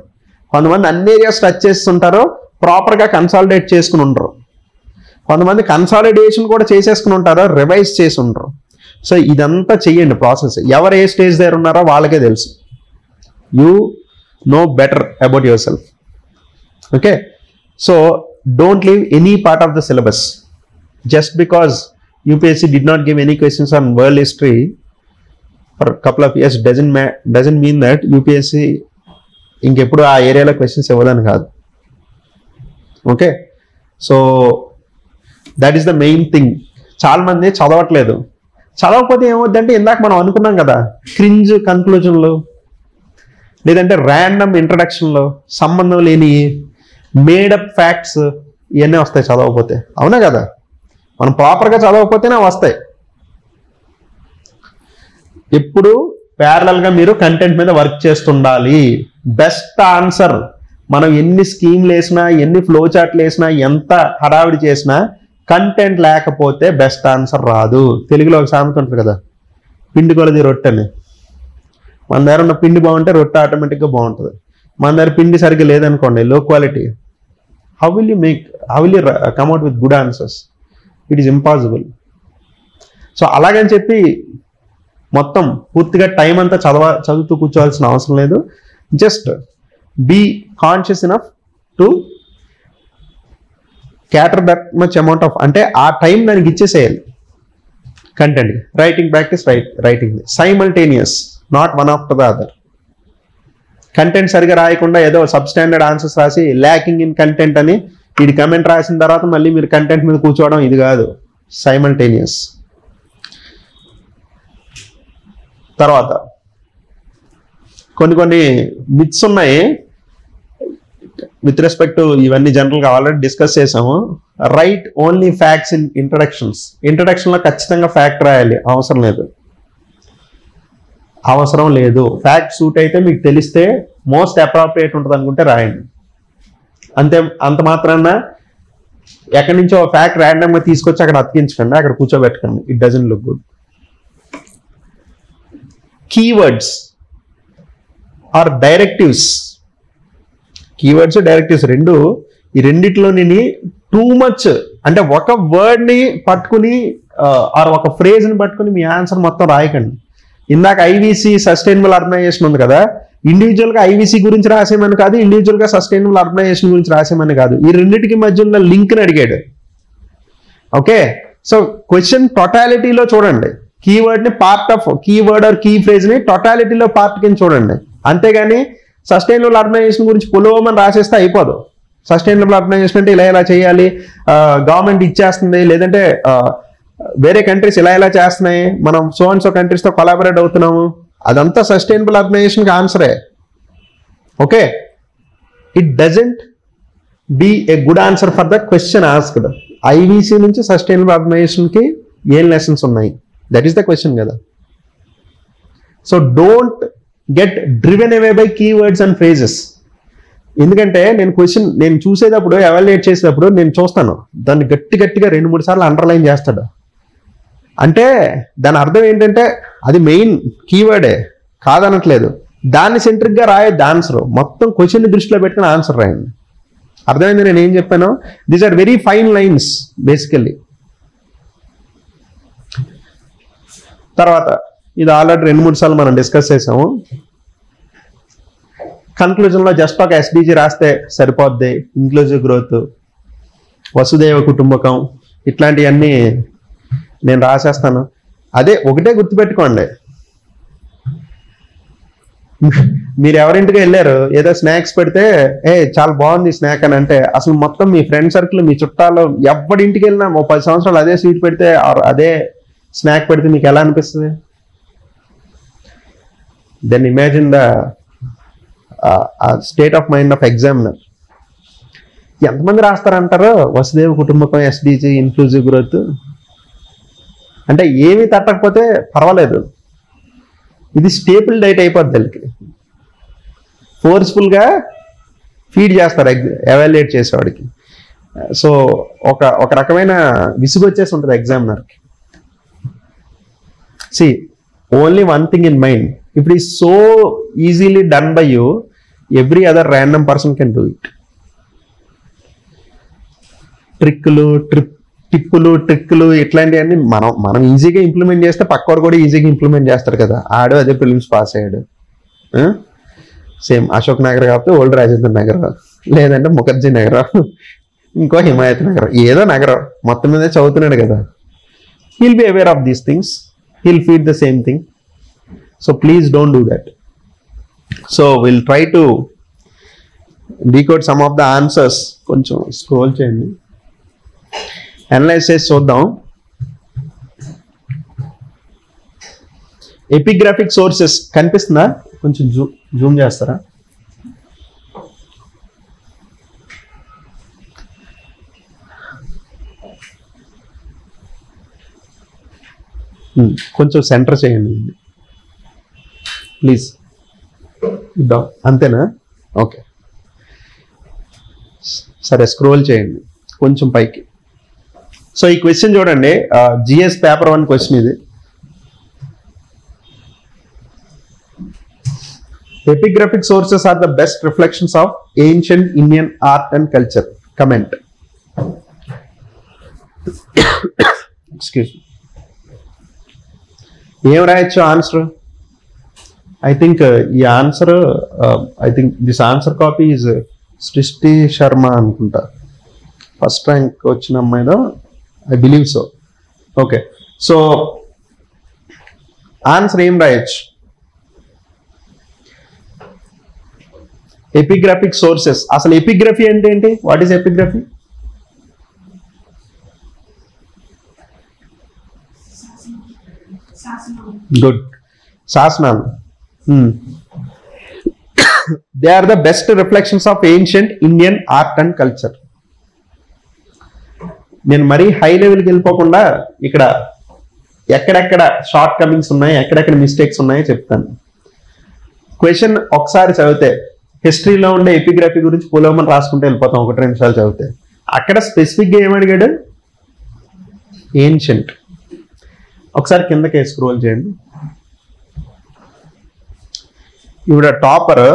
కొంతమంది అన్ని ఏరియాస్ టచ్ చేస్తుంటారో ప్రాపర్గా కన్సాలిడేట్ చేసుకుని ఉండరు. కొంతమంది కన్సాలిడేషన్ కూడా చేసేసుకుని ఉంటారో రివైజ్ చేసి ఉండరు. సో ఇదంతా చెయ్యండి ప్రాసెస్. ఎవరు ఏ స్టేజ్ దగ్గర ఉన్నారో వాళ్ళకే తెలుసు. You know better about your self. Okay, so don't leave any part of the syllabus just because UPSC did not give any questions on world history for a couple of years doesn't mean that UPSC ఇంకెప్పుడు ఆ ఏరియాలో questions ఇవ్వదని కాదు. Okay, so that is the main thing. చాలా మంది చదవట్లేదు. చదవకపోతే ఏమవుద్దంటే ఇందాక మనం అనుకున్నాం కదా, క్రింజ్ కన్క్లూజన్లు లేదంటే ర్యాండమ్ ఇంట్రడక్షన్లు, సంబంధం లేని మేడప్ ఫ్యాక్ట్స్ ఇవన్నీ వస్తాయి చదవకపోతే. అవునా కదా? మనం ప్రాపర్గా చదవకపోతేనే వస్తాయి. ఎప్పుడు ప్యారలల్గా మీరు కంటెంట్ మీద వర్క్ చేస్తుండాలి. బెస్ట్ ఆన్సర్ మనం ఎన్ని స్కీమ్లు వేసినా, ఎన్ని ఫ్లో చార్ట్లు వేసినా, ఎంత హడావిడి చేసినా కంటెంట్ లేకపోతే బెస్ట్ ఆన్సర్ రాదు. తెలుగులో ఒక సామెత ఉంటుంది కదా, పిండి కొలది రొట్టె అని. మన దగ్గర ఉన్న పిండి బాగుంటే రొట్టె ఆటోమేటిక్గా బాగుంటుంది. మన దగ్గర పిండి సరిగ్గా లేదనుకోండి, low quality, how will you come at with good answers? It is impossible. So అలాగని చెప్పి మొత్తం పూర్తిగా టైం అంతా చదువుతూ కూర్చోవాల్సిన అవసరం లేదు. Just be conscious enough to cater that much amount of, అంటే ఆ టైం దానికి ఇచ్చేసేయాలి content. Writing practice, writing simultaneous, not one after the other. Content సరిగా రాయకుండా ఏదో సబ్ స్టాండర్డ్ ఆన్సర్స్ రాసి ల్యాకింగ్ ఇన్ కంటెంట్ అని ఇది కమెంట్ రాసిన తర్వాత మళ్ళీ మీరు కంటెంట్ మీద కూర్చోవడం, ఇది కాదు. సైమల్టేనియస్. తర్వాత కొన్ని మిత్స్ ఉన్నాయి విత్ రెస్పెక్ట్ టు ఇవన్నీ. జనరల్గా ఆల్రెడీ డిస్కస్ చేసాము. రైట్ ఓన్లీ ఫ్యాక్ట్స్ ఇన్ ఇంట్రడక్షన్లో ఖచ్చితంగా ఫ్యాక్ట్ రాయాలి. అవసరం లేదు. ఫ్యాక్ట్ సూట్ అయితే మీకు తెలిస్తే మోస్ట్ అప్రాప్రియేట్ ఉంటుంది అనుకుంటే రాయండి. అంత మాత్రాన ఎక్కడి నుంచో ఫ్యాక్ట్ ర్యాండమ్గా తీసుకొచ్చి అక్కడ అతికించకండి, అక్కడ కూర్చోబెట్టకండి. It doesn't look good. Keywords or directives. Keywords, directives రెండు, ఈ రెండిట్లోని టూ మచ్ అంటే ఒక వర్డ్ని పట్టుకుని ఆర్ ఒక ఫ్రేజ్ని పట్టుకుని మీ ఆన్సర్ మొత్తం రాయకండి. ఇందాక ఐవీసీ సస్టైనబుల్ అర్బనైజేషన్ ఉంది కదా, ఇండివిజువల్గా ఐవీసీ గురించి రాసేమని కాదు, ఇండివిజువల్గా సస్టైనబుల్ అర్బనైజేషన్ గురించి రాసేమని కాదు. ఈ రెండింటికి మధ్య ఉన్న లింక్ని అడిగాడు. ఓకే, సో క్వశ్చన్ టోటాలిటీలో చూడండి. కీవర్డ్ని part of keyword or key ఫ్రేజ్ని టోటాలిటీలో పార్ట్ కింద చూడండి. అంతేగాని సస్టైనబుల్ అర్బనైజేషన్ గురించి పొలోమని రాసేస్తే అయిపోదు. సస్టైనబుల్ అర్బనైజేషన్ అంటే ఇలా చేయాలి, గవర్నమెంట్ ఇచ్చేస్తుంది, లేదంటే వేరే కంట్రీస్ ఇలా చేస్తున్నాయి, మనం సో అండ్ సో కంట్రీస్తో కొలాబరేట్ అవుతున్నాము, అదంతా సస్టైనబుల్ అర్బనైజేషన్కి ఆన్సరే. Okay, it doesn't be a good answer for the question asked. IVC నుంచి సస్టైనబుల్ అర్బనైజేషన్కి ఏం లెసన్స్ ఉన్నాయి, దట్ ఈస్ ద క్వశ్చన్ కదా. So don't get driven away by keywords and phrases. ఎందుకంటే నేను చూసేటప్పుడు, ఎవాల్యుయేట్ చేసేటప్పుడు నేను చూస్తాను, దాన్ని గట్టిగా 2-3 సార్లు అండర్లైన్ చేస్తాడు. అంటే దాని అర్థం ఏంటంటే అది మెయిన్ కీవర్డే కాదనట్లేదు, దాన్ని సెంట్రిక్గా రాయొద్దు ఆన్సర్. మొత్తం క్వశ్చన్ని దృష్టిలో పెట్టుకుని ఆన్సర్ రాయండి. అర్థమైంది నేను ఏం చెప్పాను? These are very fine lines basically. తర్వాత ఇది ఆల్రెడీ 2-3 సార్లు మనం డిస్కస్ చేసాము. కన్క్లూజన్లో జస్ట్ ఒక SDG రాస్తే సరిపోద్ది. ఇంక్లూజివ్ గ్రోత్, వసుదైవ కుటుంబకం, ఇట్లాంటివన్నీ నేను రాసేస్తాను. అదే ఒకటే గుర్తుపెట్టుకోండి, మీరు ఎవరింటికి వెళ్ళారు, ఏదో స్నాక్స్ పెడితే చాలా బాగుంది స్నాక్ అని అంటే, అసలు మొత్తం మీ ఫ్రెండ్ సర్కిల్, మీ చుట్టాలు ఎవరింటికి వెళ్ళినా 10 సంవత్సరాలు అదే స్వీట్ పెడితే, అదే స్నాక్ పెడితే మీకు ఎలా అనిపిస్తుంది? Then imagine the state of mind of examiner. ఎంతమంది రాస్తారంటారు Vasudhaiva Kutumbakam, SDG, inclusive growth అంటే? ఏమీ తట్టకపోతే పర్వాలేదు, ఇది స్టేపుల్ డైట్ అయిపోద్ది. వాళ్ళకి ఫోర్స్ఫుల్గా ఫీడ్ చేస్తారు ఎవాల్యుయేట్ చేసేవాడికి. సో ఒక రకమైన విసుగు వచ్చేసి ఉంటుంది ఎగ్జామినర్కి. See only one thing in mind, if it is so easily done by you, every other random person can do it. టిప్పులు ట్రిక్కులు ఇట్లాంటివన్నీ మనం ఈజీగా ఇంప్లిమెంట్ చేస్తే పక్కోడు కూడా ఈజీగా ఇంప్లిమెంట్ చేస్తారు కదా. ఆడు అదే ప్రిలిమ్స్ పాస్ అయ్యాడు. సేమ్ అశోక్ నగర్ కాకపోతే ఓల్డ్ రాజేంద్ర నగర్, లేదంటే ముఖర్జీ నగర్, ఇంకో హిమాయత్ నగర్, ఏదో నగరం మొత్తం మీద చదువుతున్నాడు కదా. He'll be aware of these things, he'll feed the same thing. So please don't do that. So will try to decode some of the answers. కొంచెం స్క్రోల్ చేయండి, అనలైజ్ చేసి చూద్దాం. ఎపిగ్రాఫిక్ సోర్సెస్ కనిపిస్తుందా? కొంచెం జూమ్ చేస్తారా? కొంచెం సెంటర్ చేయండి please. అంతేనా? ఓకే, సరే స్క్రోల్ చేయండి కొంచెం పైకి. సో ఈ క్వశ్చన్ చూడండి, జిఎస్ పేపర్ 1 క్వశ్చన్ ఇది. Epigraphic sources are the best reflections of ancient Indian art and culture. Comment. Excuse me. ఏం రాయొచ్చు ఆన్సర్? ఐ థింక్ ఈ answer, I think this answer copy is Srishti Sharma అనుకుంటా, ఫస్ట్ ర్యాంక్ వచ్చిన అమ్మాయిదో, I believe so. Okay, so answer ఏం రాయొచ్చు? Epigraphic sources. అసలు epigraphy అంటే ఏంటి? What is epigraphy? గుడ్, శాసనాలు. They are the best reflections of ancient Indian art and culture. నేను మరీ హై లెవెల్కి వెళ్ళిపోకుండా ఇక్కడ ఎక్కడెక్కడ షార్ట్ కమింగ్స్ ఉన్నాయి, ఎక్కడెక్కడ మిస్టేక్స్ ఉన్నాయో చెప్తాను. క్వశ్చన్ ఒకసారి చదివితే, హిస్టరీలో ఉండే ఎపిగ్రఫీ గురించి పోలోమని రాసుకుంటే వెళ్ళిపోతాం 1-2 నిమిషాలు చదివితే. అక్కడ స్పెసిఫిక్గా ఏమడిగాడు? ఏన్షియంట్. ఒకసారి కిందకే స్క్రోల్ చేయండి. ఇవిడ టాపర్,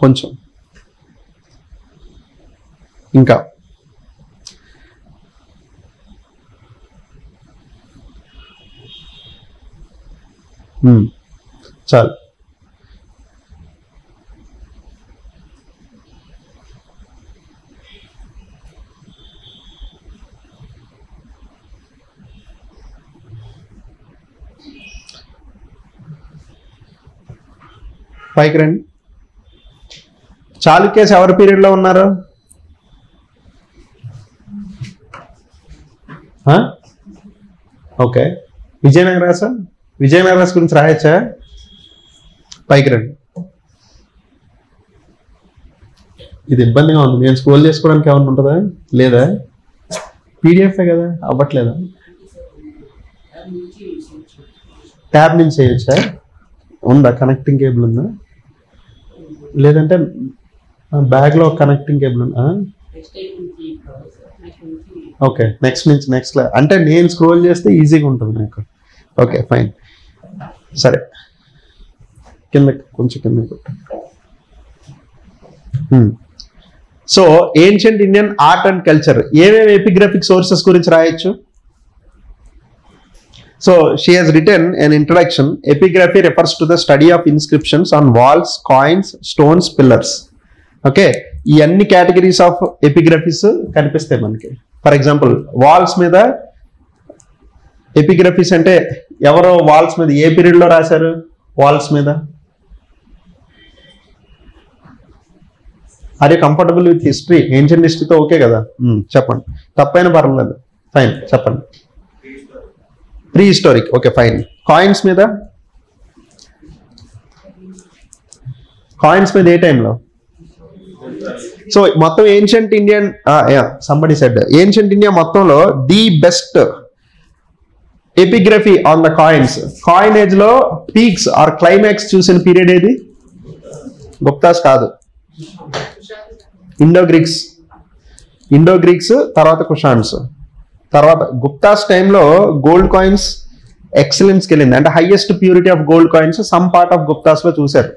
కొంచెం ఇంకా చాలు. పైకి రండి. చాళుక్యస్ ఎవరి పీరియడ్ లో ఉన్నారు? ఓకే, విజయనగరాస. విజయనగరాస్ గురించి రాయొచ్చా? పైకి రండి. ఇది ఇబ్బందిగా ఉంది, నేను స్క్రోల్ చేసుకోవడానికి ఏమన్నా ఉంటుందా? లేదా? పీడిఎఫే కదా, అవ్వట్లేదా? ట్యాబ్ నుంచి చేయొచ్చా? ఉందా? కనెక్టింగ్ కేబుల్ ఉందా? లేదంటే బ్యాగ్లో కనెక్టింగ్ కేబుల్ ఉందా? ఓకే, నెక్స్ట్ అంటే నేను స్క్రోల్ చేస్తే ఈజీగా ఉంటుంది నాకు. ఓకే ఫైన్, సరే కొంచెం కింద. So ancient Indian art and culture, ఏమేమి ఎపిగ్రాఫిక్ సోర్సెస్ గురించి రాయొచ్చు? So she has written an introduction. Epigraphy refers to the study of inscriptions on walls, coins, stones, pillars. Okay, ఈ అన్ని కేటగిరీస్ ఆఫ్ ఎపిగ్రఫీస్ కనిపిస్తాయి మనకి. ఫర్ ఎగ్జాంపుల్ వాల్స్ మీద ఎపిగ్రఫీస్ అంటే ఎవరో వాల్స్ మీద ఏ పీరియడ్ లో రాశారు? వాల్స్ మీద are you comfortable with history? Ancient హిస్టరీతో ఓకే కదా? చెప్పండి, తప్పైనా పర్వాలేదు, ఫైన్ చెప్పండి. Pre historic, okay fine. Coins మీద? కాయిన్స్ మీద ఏ టైంలో? సో మొత్తం ancient Indian, somebody said ancient India మొత్తంలో the best epigraphy on the coins. Coinage లో పీక్స్ ఆర్ క్లైమాక్స్ చూసిన పీరియడ్ ఏది? గుప్తాస్ కాదు, ఇండో గ్రీక్స్ తర్వాత కుషాన్స్, తర్వాత గుప్తాస్ టైంలో గోల్డ్ కాయిన్స్ ఎక్సలెన్స్కి వెళ్ళింది. అంటే highest purity of gold coins some part of Guptas లో చూశారు.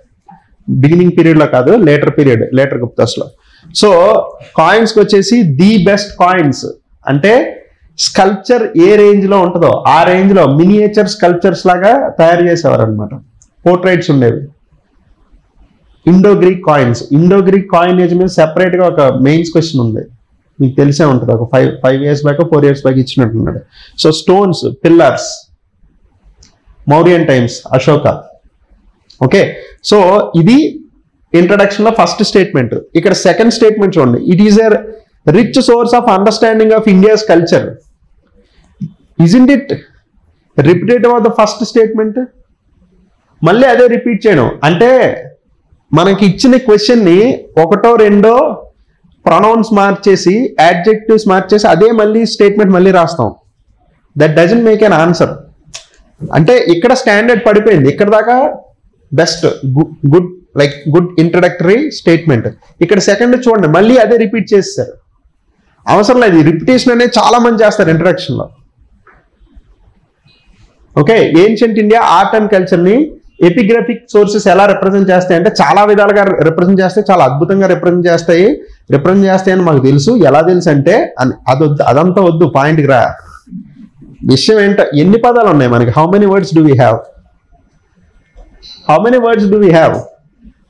బిగినింగ్ పీరియడ్ లో కాదు, లేటర్ గుప్తాస్ లో. సో కాయిన్స్ కి వచ్చేసి ది బెస్ట్ కాయిన్స్ అంటే స్కల్ప్చర్ ఏ రేంజ్ లో ఉంటుందో ఆ రేంజ్ లో మినియేచర్ స్కల్ప్చర్స్ లాగా తయారు చేసేవారు అనమాట. పోర్ట్రైట్స్ ఉండేవి. ఇండో గ్రీక్ కాయినేజ్ మీద సెపరేట్ గా ఒక మెయిన్స్ క్వశ్చన్ ఉంది, మీకు తెలిసే ఉంటుంది. ఒక 5 years బ్యాక్ 4 years బ్యాక్ ఇచ్చినట్టున్నాడు. So stones, pillars, Mauryan times, Ashoka. Okay, so ఇది ఇంట్రడక్షన్ లో ఫస్ట్ స్టేట్మెంట్. ఇక్కడ సెకండ్ స్టేట్మెంట్ చూడండి. It is a rich source of understanding of India's culture. Isn't it repetitive of the first statement? మళ్ళీ అదే repeat చేయడం అంటే మనకి ఇచ్చిన క్వశ్చన్ ని ఒకటో రెండో ప్రొనౌన్స్ మార్చేసి యాడ్జెక్టివ్స్ మార్చేసి అదే మళ్ళీ స్టేట్మెంట్ మళ్ళీ రాస్తాం. That doesn't make an answer. అంటే ఇక్కడ స్టాండర్డ్ పడిపోయింది. ఇక్కడ దాకా బెస్ట్ గుడ్ ఇంట్రడక్టరీ స్టేట్మెంట్. ఇక్కడ సెకండ్ చూడండి మళ్ళీ అదే రిపీట్ చేస్తారు. అవసరం లేదు, రిపిటేషన్ అనేది చాలా మంది చేస్తారు ఇంట్రడక్షన్ లో. Okay, ancient India art and culture ని ఎపిగ్రఫిక్ సోర్సెస్ ఎలా రిప్రజెంట్ చేస్తాయి అంటే చాలా విధాలుగా రిప్రజెంట్ చేస్తాయి, చాలా అద్భుతంగా రిప్రజెంట్ చేస్తాయని మాకు తెలుసు. ఎలా తెలుసు అంటే అదంతా వద్దు, పాయింట్కి రా. విషయం ఏంటో, ఎన్ని పదాలు ఉన్నాయి మనకి? How many words do we have?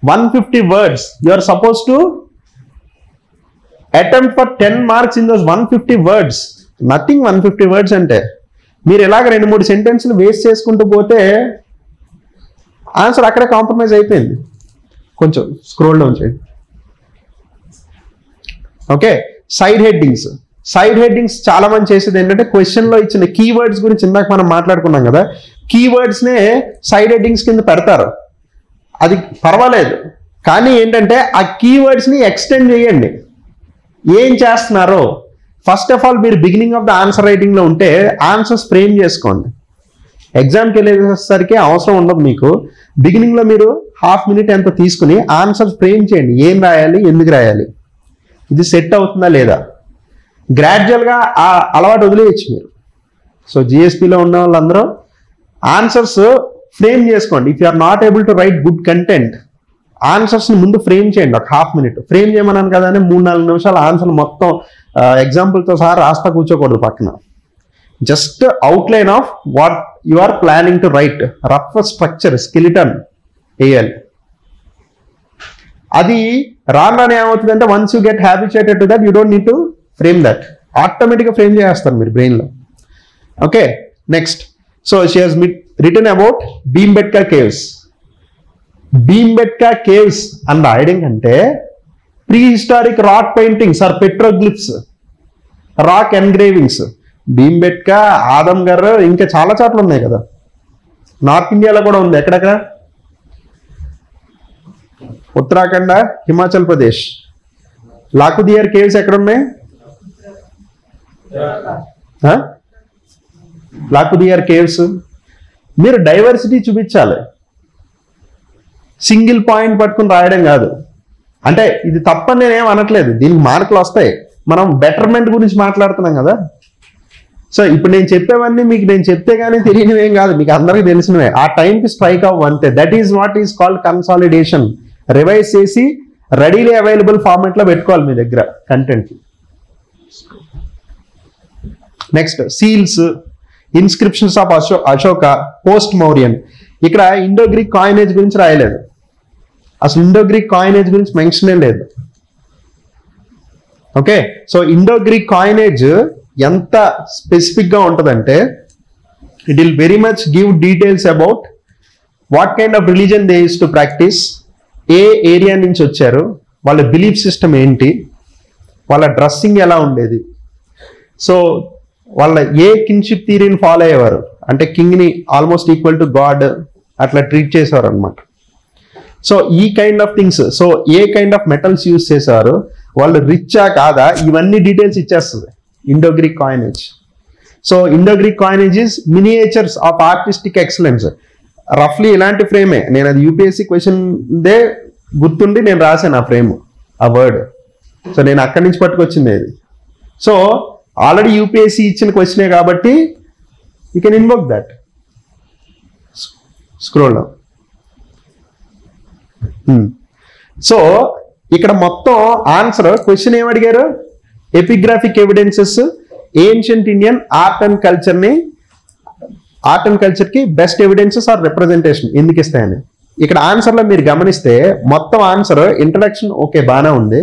150 words. You are supposed to attempt for 10 marks in those 150 words. Nothing 150 words అంటే మీరు ఎలాగ 2-3 సెంటెన్స్లు వేస్ట్ చేసుకుంటూ పోతే ఆన్సర్ అక్కడే కాంప్రమైజ్ అయిపోయింది. కొంచెం స్క్రోల్ డౌన్ చేయండి. ఓకే, సైడ్ హెడ్డింగ్స్ చాలా మంది చేసేది ఏంటంటే క్వశ్చన్ లో ఇచ్చిన కీవర్డ్స్ గురించి ఇందాక మనం మాట్లాడుకున్నాం కదా, కీవర్డ్స్ నే సైడ్ హెడ్డింగ్స్ కింద పెడతారు. అది పర్వాలేదు, కానీ ఏంటంటే ఆ కీవర్డ్స్ ని ఎక్స్టెండ్ చేయండి. ఏం చేస్తున్నారో ఫస్ట్ ఆఫ్ ఆల్ మీరు beginning of the answer writing లో ఉంటే ఆన్సర్స్ ఫ్రేమ్ చేసుకోండి. ఎగ్జామ్కి వెళ్ళేసరికి అవసరం ఉండదు మీకు. బిగినింగ్ లో మీరు ½ minute ఎంత తీసుకుని ఆన్సర్స్ ఫ్రేమ్ చేయండి. ఏం రాయాలి, ఎందుకు రాయాలి, ఇది సెట్ అవుతుందా లేదా. గ్రాడ్యువల్ గా ఆ అలవాటు వదిలేయచ్చు మీరు. సో జిఎస్పిలో ఉన్న వాళ్ళందరూ ఆన్సర్స్ ఫ్రేమ్ చేసుకోండి. If you are not able to write good content, answers ని ముందు ఫ్రేమ్ చేయండి. ఒక ½ minute ఫ్రేమ్ చేయమన్నాను కదా అని 3-4 నిమిషాలు ఆన్సర్ మొత్తం ఎగ్జాంపుల్తో సహా రాస్తా కూర్చోకూడదు పక్కన. Just outline of what you are planning to write, rough structure, skeleton వేయాలి. అది రాగానే ఏమవుతుందంటే once you get habituated to that you don't need to frame that. ఆటోమేటిక్గా ఫ్రేమ్ చేస్తారు మీరు బ్రెయిన్లో. Okay, next. So she has written about Bhimbetka caves అని రాయడం కంటే pre historic rock paintings or petroglyphs, rock engravings, Bhimbetka, Adamgarh, ఇంకా చాలా చోట్ల ఉన్నాయి కదా. నార్త్ ఇండియాలో కూడా ఉంది. ఎక్కడెక్కడ? ఉత్తరాఖండ్, హిమాచల్ ప్రదేశ్. లాకుదియర్ కేవ్స్ ఎక్కడున్నాయి? లాకుదియర్ కేవ్స్. మీరు డైవర్సిటీ చూపించాలి, సింగిల్ పాయింట్ పట్టుకుని రాయడం కాదు. అంటే ఇది తప్పని నేనేం అనట్లేదు, దీనికి మార్కులు వస్తాయి. మనం బెటర్మెంట్ గురించి మాట్లాడుతున్నాం కదా. సో ఇప్పుడు నేను చెప్పేవన్నీ మీకు నేను చెప్తే కానీ తెలియనివేం కాదు, మీకు అందరికీ తెలిసినవే. ఆ టైంకి స్ట్రైక్ అవ్వ అంతే. That is what is called consolidation. Revise చేసి రెడీలీ అవైలబుల్ ఫార్మాట్ లో పెట్టుకోవాలి మీ దగ్గర content. Next, seals, inscriptions of Ashoka, post Mauryan. ఇక్కడ ఇండో గ్రీక్ కాయినేజ్ గురించి రాయలేదు, అసలు ఇండో గ్రీక్ కాయినేజ్ గురించి మెన్షనే లేదు. Okay, so Indo Greek coinage ఎంత స్పెసిఫిక్ గా ఉంటుందంటే it will very much give details about what kind of religion they use to practice, A area నుంచి వచ్చారు, వాళ్ళ బిలీఫ్ సిస్టమ్ ఏంటి, వాళ్ళ డ్రెస్సింగ్ ఎలా ఉండేది, సో వాళ్ళ ఏ కిన్షిప్ థియరీని ఫాలో అయ్యేవారు, అంటే కింగ్ని ఆల్మోస్ట్ ఈక్వల్ టు గాడ్ అట్లా ట్రీట్ చేసేవారు అనమాట. సో ఈ కైండ్ ఆఫ్ థింగ్స్, సో ఏ కైండ్ ఆఫ్ మెటల్స్ యూజ్ చేసేవారు, వాళ్ళు రిచ్చా కాదా, ఇవన్నీ డీటెయిల్స్ ఇచ్చేస్తుంది Indo Greek coinage. So Indo Greek coinage is miniatures of artistic excellence. రఫ్లీ ఇలాంటి ఫ్రేమే, నేను అది యూపీఎస్సీ క్వశ్చన్ దే గుర్తుండి నేను రాశాను ఆ ఫ్రేమ్. ఆ వర్డ్. సో నేను అక్కడి నుంచి పట్టుకొచ్చింది ఇది. సో ఆల్రెడీ యూపీఎస్సీ ఇచ్చిన క్వశ్చనే కాబట్టి you can invoke that. Scroll down. So ఇక్కడ మొత్తం ఆన్సర్ క్వశ్చన్ ఏమడిగారు, epigraphic evidences ancient Indian art and కల్చర్కి బెస్ట్ ఎవిడెన్సెస్ ఆర్ రిప్రజెంటేషన్ ఎందుకు ఇస్తాయని. ఇక్కడ ఆన్సర్లో మీరు గమనిస్తే మొత్తం ఆన్సర్ ఇంట్రడక్షన్ ఓకే బాగానే ఉంది,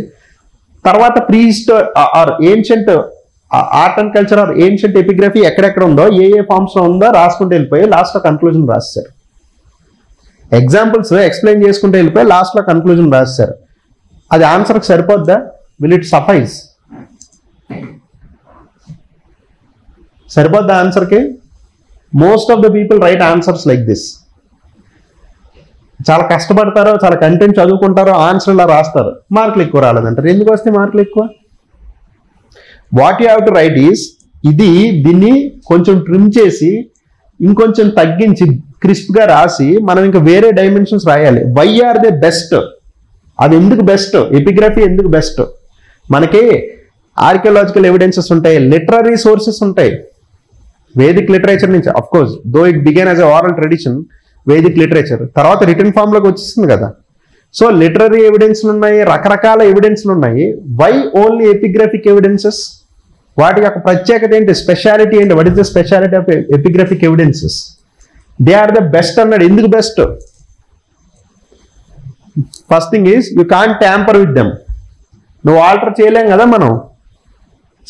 తర్వాత pre history or ancient art and culture or ancient epigraphy ఎక్కడెక్కడ ఉందో ఏ ఫార్మ్స్లో ఉందో రాసుకుంటూ వెళ్ళిపోయి లాస్ట్లో కన్క్లూజన్ రాస్తారు. ఎగ్జాంపుల్స్ ఎక్స్ప్లెయిన్ చేసుకుంటూ వెళ్ళిపోయి లాస్ట్లో కన్క్లూజన్ రాస్తారు. అది ఆన్సర్కి సరిపోద్దా? Will it suffice? సరిపోద్దా ఆన్సర్కి? Most of the people write answers like this. చాలా కష్టపడతారో, చాలా కంటెంట్ చదువుకుంటారో, ఆన్సర్ ఇలా రాస్తారు, మార్కులు ఎక్కువ రాలేదంటారు. ఎందుకు వస్తే మార్కులు ఎక్కువ? What you have to right is, దీన్ని కొంచెం ట్రిమ్ చేసి ఇంకొంచెం తగ్గించి క్రిస్ప్గా రాసి మనం ఇంకా వేరే డైమెన్షన్స్ రాయాలి. Why are they best? అది ఎందుకు బెస్ట్? ఎపిగ్రఫీ ఎందుకు బెస్ట్? మనకి ఆర్కియాలజికల్ ఎవిడెన్సెస్ ఉంటాయి, లిటరరీ సోర్సెస్ ఉంటాయి, వేదిక్ లిటరేచర్ నుంచి. Of course though it began as a oral tradition, Vedic literature తర్వాత రిటర్న్ ఫామ్లోకి వచ్చేస్తుంది కదా. సో లిటరరీ ఎవిడెన్స్లు ఉన్నాయి, రకరకాల ఎవిడెన్స్లు ఉన్నాయి. Why only epigraphic evidences? వాటి యొక్క ప్రత్యేకత ఏంటి, స్పెషాలిటీ ఏంటి? What is the speciality of epigraphic evidences? They are the best అన్నాడు. ఎందుకు best? First thing is you can't tamper with them. నువ్వు ఆల్టర్ చేయలేం కదా. మనం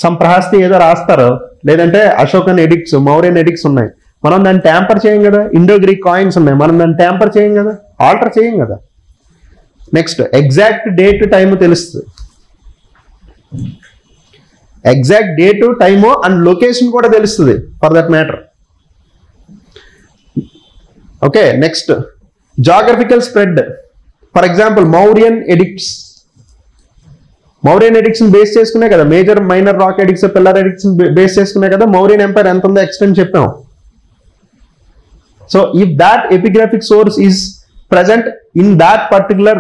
సంప్రహస్తి ఏదో రాస్తారు, లేదంటే అశోకన్ ఎడిక్ట్స్, మౌర్యన్ ఎడిక్ట్స్ ఉన్నాయి, మనం దాన్ని ట్యాంపర్ చేయం కదా. ఇండో గ్రీక్ కాయిన్స్ ఉన్నాయి, మనం దాన్ని ట్యాంపర్ చేయం కదా, ఆల్టర్ చేయం కదా. నెక్స్ట్ ఎగ్జాక్ట్ డేట్ టైము తెలుస్తుంది, exact date time and location కూడా తెలుస్తుంది for that matter. Okay, next geographical spread. For example Mauryan edicts base చేసుకునే కదా, major minor rock edicts, pillar edicts base చేసుకునే కదా మౌర్యన్ ఎంపైర్ ఎంత ఉందో ఎక్స్టెంట్ చెప్పాం. So if that epigraphic source is present in that particular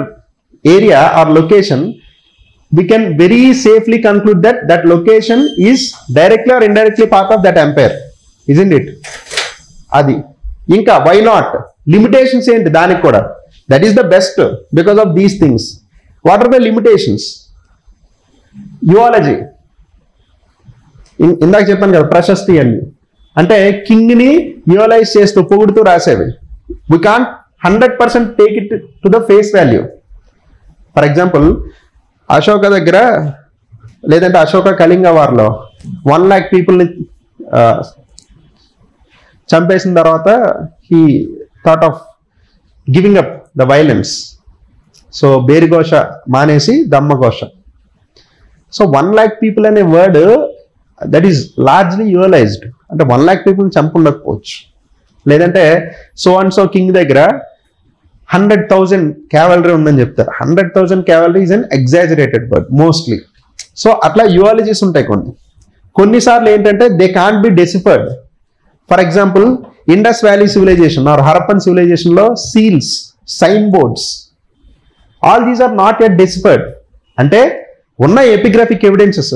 area or location, we can very safely conclude that that location is directly or indirectly part of that empire, isn't it? Adi inka why not? Limitations enti daniki kuda, that is the best because of these things. What are the limitations? Eulogy, ఇందాక చెప్పాను కదా, ప్రశస్తి అని అంటే king ని యూలైజ్ చేస్తూ పొగుడుతూ రాసేవి. we can't 100% take it to the face value. For example Ashoka దగ్గర లేదంటే అశోక కళింగ వార్లో 1 lakh పీపుల్ని చంపేసిన తర్వాత he thought of giving up the violence. So బేరిఘోష మానేసి దమ్మఘోష. సో 1 lakh పీపుల్ అనే word that is largely utilized. అంటే 1 lakh పీపుల్ని చంపుండకపోవచ్చు, లేదంటే సో అండ్ సో కింగ్ దగ్గర 100,000 క్యావలరీ ఉందని చెప్తారు. 100,000 cavalry is an exaggerated word mostly. So అట్లా యూఆలజీస్ ఉంటాయి కొన్నిసార్లు ఏంటంటే they can't be deciphered. For example Indus valley civilisation or Harappan సివిలైజేషన్లో seals, sign boards, all these are not yet deciphered. అంటే ఉన్న ఎపిగ్రాఫిక్ ఎవిడెన్సెస్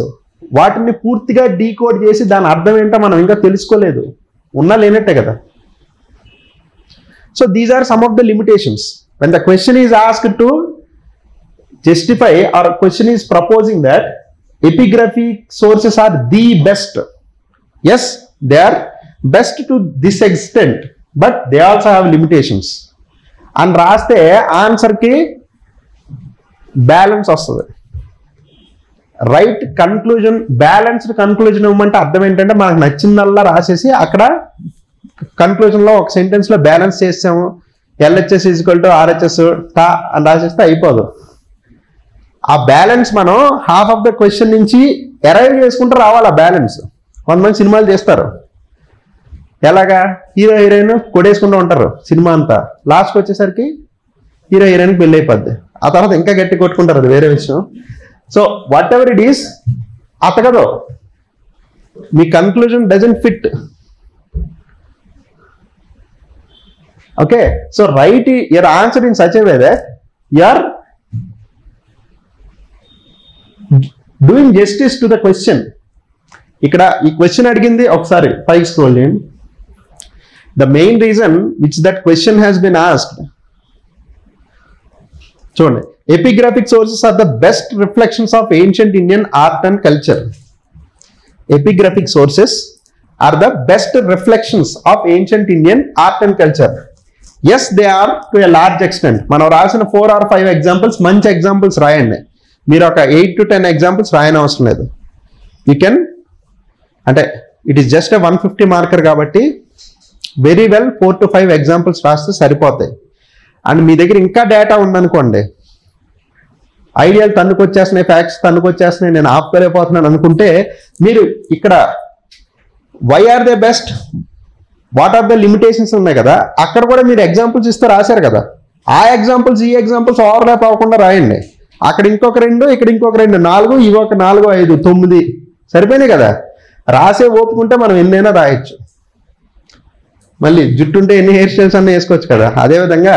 వాటిని పూర్తిగా డీకోడ్ చేసి దాని అర్థం ఏంటో మనం ఇంకా తెలుసుకోలేదు, ఉన్నా లేనట్టే కదా. So these are some of the limitations. When the question is asked to justify or question is proposing that epigraphic sources are the best, yes, they are best to this extent, but they also have limitations. And raste answer ki balance వస్తుంది. Right conclusion, balanced conclusion ఇవ్వమంటే అర్థం ఏంటంటే మనకు నచ్చిందల్లా రాసేసి అక్కడ కన్క్లూజన్లో ఒక సెంటెన్స్లో balance చేసాము, LHS equal to RHS టా అని రాసేస్తే అయిపోదు. ఆ బ్యాలెన్స్ మనం హాఫ్ ఆఫ్ ద క్వశ్చన్ నుంచి అరైవ్ చేసుకుంటూ రావాలి. ఆ బ్యాలెన్స్ కొంతమంది సినిమాలు చేస్తారు, ఎలాగా హీరో హీరోయిన్ కొడేసుకుంటూ ఉంటారు సినిమా అంతా, లాస్ట్కి వచ్చేసరికి హీరో హీరోయిన్కి పెళ్ళి అయిపోద్ది, ఆ తర్వాత ఇంకా గట్టి కొట్టుకుంటారు, అది వేరే విషయం. So whatever it is అతగదు, మీ conclusion doesn't fit. Okay, so write your answer in such a way that you are doing justice to the question. ఇక్కడ ఈ క్వశ్చన్ అడిగింది ఒకసారి పైకి స్క్రోల్ చేయండి. The main reason which that question has been asked, చూడండి, epigraphic sources are the best reflections of ancient Indian art and culture. Epigraphic sources are the best reflections of ancient Indian art and culture. Yes they are to a large extent. మనం రాసిన 4 or 5 examples మంచి examples రాయండి. మీరు ఒక 8 to 10 examples రాయని అవసరం లేదు. You can, అంటే ఇట్ ఈస్ జస్ట్ 150 మార్కర్ కాబట్టి వెరీ వెల్ 4 to 5 ఎగ్జాంపుల్స్ రాస్తే సరిపోతాయి. అండ్ మీ దగ్గర ఇంకా డేటా ఉందనుకోండి, ఐడియాలు తన్నుకొచ్చేస్తున్నాయి, ఫ్యాక్ట్స్ తన్నుకొచ్చేస్తున్నాయి, నేను ఆపుకోలేకపోతున్నాను అనుకుంటే మీరు ఇక్కడ why are they best, what are the limitations ఉన్నాయి కదా, అక్కడ కూడా మీరు ఎగ్జాంపుల్స్ ఇస్తే రాశారు కదా, ఆ ఎగ్జాంపుల్స్ ఈ ఎగ్జాంపుల్స్ ఓవర్లాప్ అవ్వకుండా రాయండి. అక్కడ ఇంకొక 2, ఇక్కడ ఇంకొక 2, 4, ఇవి ఒక 4, 5, 9 సరిపోయినాయి కదా. రాసే ఓపుకుంటే మనం ఎన్నైనా రాయొచ్చు. మళ్ళీ జుట్టు ఉంటే ఎన్ని హెయిర్ స్టైల్స్ అన్నీ వేసుకోవచ్చు కదా. అదేవిధంగా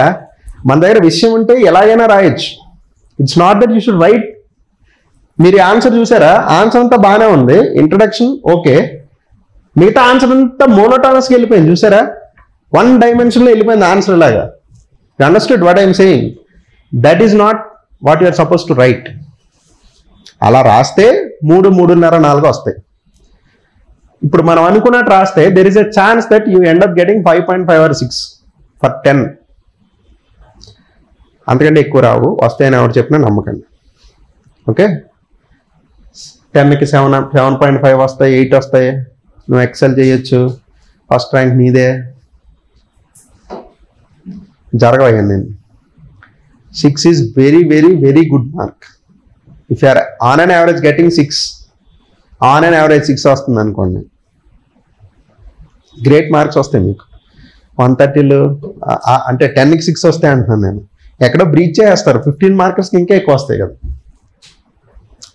మన దగ్గర విషయం ఉంటే ఎలాగైనా రాయొచ్చు. It's not that you should write. మీరు ఆన్సర్ చూసారా, ఆన్సర్ అంతా బాగానే ఉంది, ఇంట్రడక్షన్ ఓకే, మిగతా ఆన్సర్ అంతా మోనోటానస్కి వెళ్ళిపోయింది చూసారా, 1 dimensionలో వెళ్ళిపోయింది ఆన్సర్ లాగా. You understood what I'm saying? That is not what you are supposed to write. అలా రాస్తే 3, 3.5, 4 వస్తాయి. ఇప్పుడు మనం అనుకున్నట్టు రాస్తే there is a chance that you end up getting 5.5 or 6 for 10. అంతకంటే ఎక్కువ రావు. వస్తాయని ఎవరు చెప్పినా నమ్మకండి. ఓకే, 10కి 7.5 వస్తాయి, 8 వస్తాయి, నువ్వు ఎక్సెల్ చేయొచ్చు, ఫస్ట్ ర్యాంక్ నీదే. జరగవయ్యాను నేను. 6 is very very very good mark. If you are on an average getting 6, on and average 6 వస్తుంది అనుకోండి, గ్రేట్ మార్క్స్ వస్తాయి మీకు. 130లో అంటే 10కి 6 వస్తాయి అంటున్నాను నేను. ఎక్కడో బ్రీచ్ చేస్తారు, 15 మార్కర్స్కి ఇంకా ఎక్కువ వస్తాయి కదా.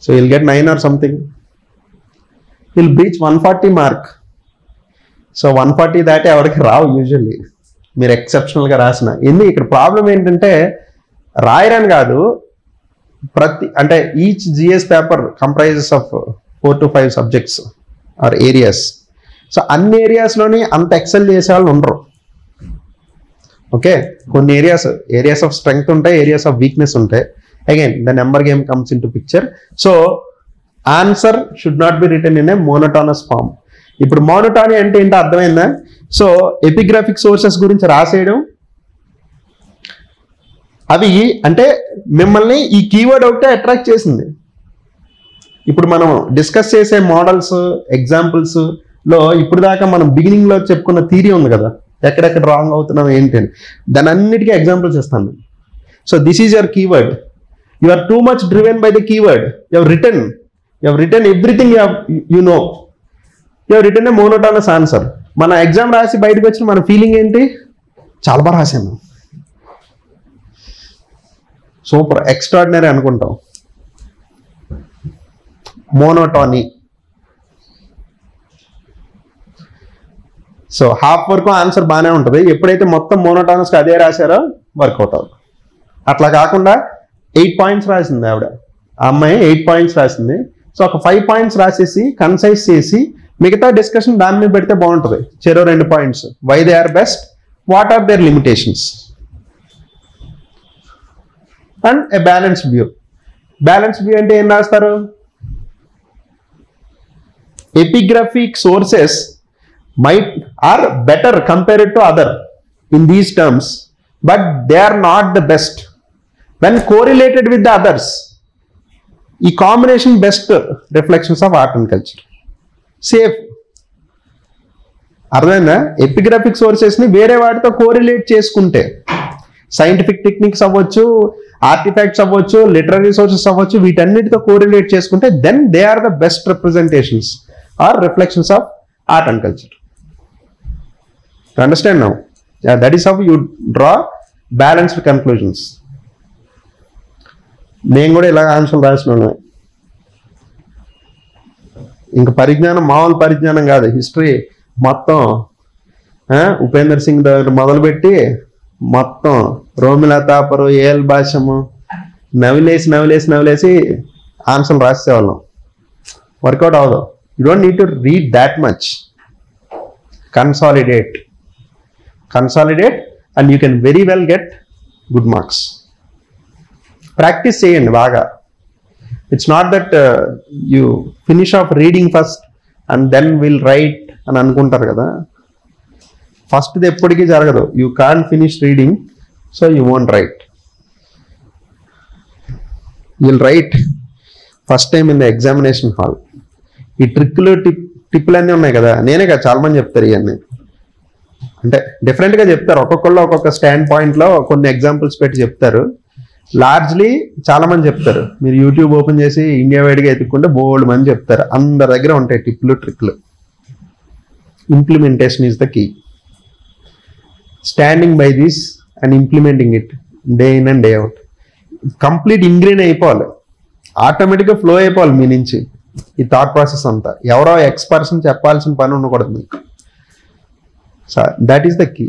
So will get 9 or something, will breach 140 mark. So 140 దాటి ఎవరికి రావు యూజువల్లీ, మీరు ఎక్సెప్షనల్గా రాసిన. ఎందుకు ఇక్కడ ప్రాబ్లం ఏంటంటే రాయరని కాదు, అంటే each GS paper comprises of 4 to 5 subjects or areas. So అన్ని ఏరియాస్లోని అంత ఎక్సెల్ చేసే వాళ్ళు ఉండరు. ఓకే, కొన్ని ఏరియాస్ ఆఫ్ స్ట్రెంగ్త్ ఉంటాయి, ఏరియాస్ ఆఫ్ వీక్నెస్ ఉంటాయి. Again the number game comes in to picture. So answer should not be written in a monotonous form. ఇప్పుడు మోనోటానీ అంటే ఏంటో అర్థమైందా? సో ఎపిగ్రాఫిక్ సోర్సెస్ గురించి రాసేయడం, అవి అంటే మిమ్మల్ని ఈ కీవర్డ్ ఒకటే అట్రాక్ట్ చేసింది. ఇప్పుడు మనం డిస్కస్ చేసే మోడల్స్, ఎగ్జాంపుల్స్ లో ఇప్పుడు దాకా మనం బిగినింగ్ లో చెప్పుకున్న థియరీ ఉంది కదా, ఎక్కడెక్కడ రాంగ్ అవుతున్నాం ఏంటి అని, దాని అన్నిటికీ ఎగ్జాంపుల్స్ ఇస్తాను. So this is your keyword. You are too much driven by the keyword. You have written everything you know. You have written a monotonous answer. మన ఎగ్జామ్ రాసి బయటకు వచ్చిన మన ఫీలింగ్ ఏంటి? చాలా బాగా రాశాను, సూపర్, ఎక్స్ట్రాడినరీ అనుకుంటాం. మోనోటానీ. సో హాఫ్ వరకు ఆన్సర్ బాగానే ఉంటుంది. ఎప్పుడైతే మొత్తం మోనోటానస్కి అదే రాశారో వర్కౌట్ అవుతుంది. అట్లా కాకుండా 8 points రాసింది ఆవిడ, ఆ అమ్మాయి 8 points రాసింది. సో ఒక 5 points రాసేసి కన్సైజ్ చేసి మిగతా డిస్కషన్ దాని మీద పెడితే బాగుంటుంది. చెరో 2 points. Why they are best, what are their limitations, and a balanced view. Balanced view అంటే ఏం రాస్తారు? Epigraphic sources are better compared to other in these terms, but they are not the best when correlated with the others. ఈ combination best reflections of art and culture. Safe. అర్థమైందా? Epigraphic sources ని వేరే వాటితో correlate చేసుకుంటే, scientific techniques అవ్వచ్చు, artefacts అవ్వచ్చు, literary sources అవ్వచ్చు, వీటన్నిటితో కోరిలేట్ చేసుకుంటే then they are the best representations or reflections of art and culture. You understand now? Yeah, that is how you draw balanced conclusions. నేను కూడా ఇలా ఆన్సర్ రాసినాను. ఇంకా పరిజ్ఞానం మామూలు పరిజ్ఞానం కాదు. హిస్టరీ మొత్తం ఉపేందర్ సింగ్ దగ్గర మొదలుపెట్టి మొత్తం రోమిలా తాపరు, ఏఎల్ భాషము నవిలేసి ఆన్సర్ రాసేవాళ్ళం. వర్కౌట్ అవ్వదు. You don't need to read that much. Consolidate and you can very well get good marks. Practice చేయండి బాగా. It's not that you finish off reading first and then will write అని అనుకుంటారు కదా. ఫస్ట్ది ఎప్పటికీ జరగదు. You can't finish reading, so you won't write. You'll write first time in the examination hall. ఈ ట్రిక్లు టిప్పులు అన్నీ ఉన్నాయి కదా, నేనే కదా చాలా మంది చెప్తారు ఇవన్నీ. అంటే డిఫరెంట్గా చెప్తారు, ఒక్కొక్కళ్ళు ఒక్కొక్క స్టాండ్ పాయింట్లో కొన్ని ఎగ్జాంపుల్స్ పెట్టి చెప్తారు. లార్జ్లీ చాలా మంది చెప్తారు. మీరు యూట్యూబ్ ఓపెన్ చేసి ఇండియా వైడ్గా ఎత్తుక్కుంటే బోల్డ్ మంది చెప్తారు. అందరి దగ్గర ఉంటాయి టిప్లు ట్రిక్లు. Implementation is the key. Standing by this and implementing it day in and day out. Complete ingrained అయిపోవాలి, ఆటోమేటిక్గా ఫ్లో అయిపోవాలి మీ నుంచి ఈ థాట్ ప్రాసెస్ అంతా. ఎవరో ఎక్స్పర్సన్ చెప్పాల్సిన పని ఉండకూడదు మీకు. So that is the key.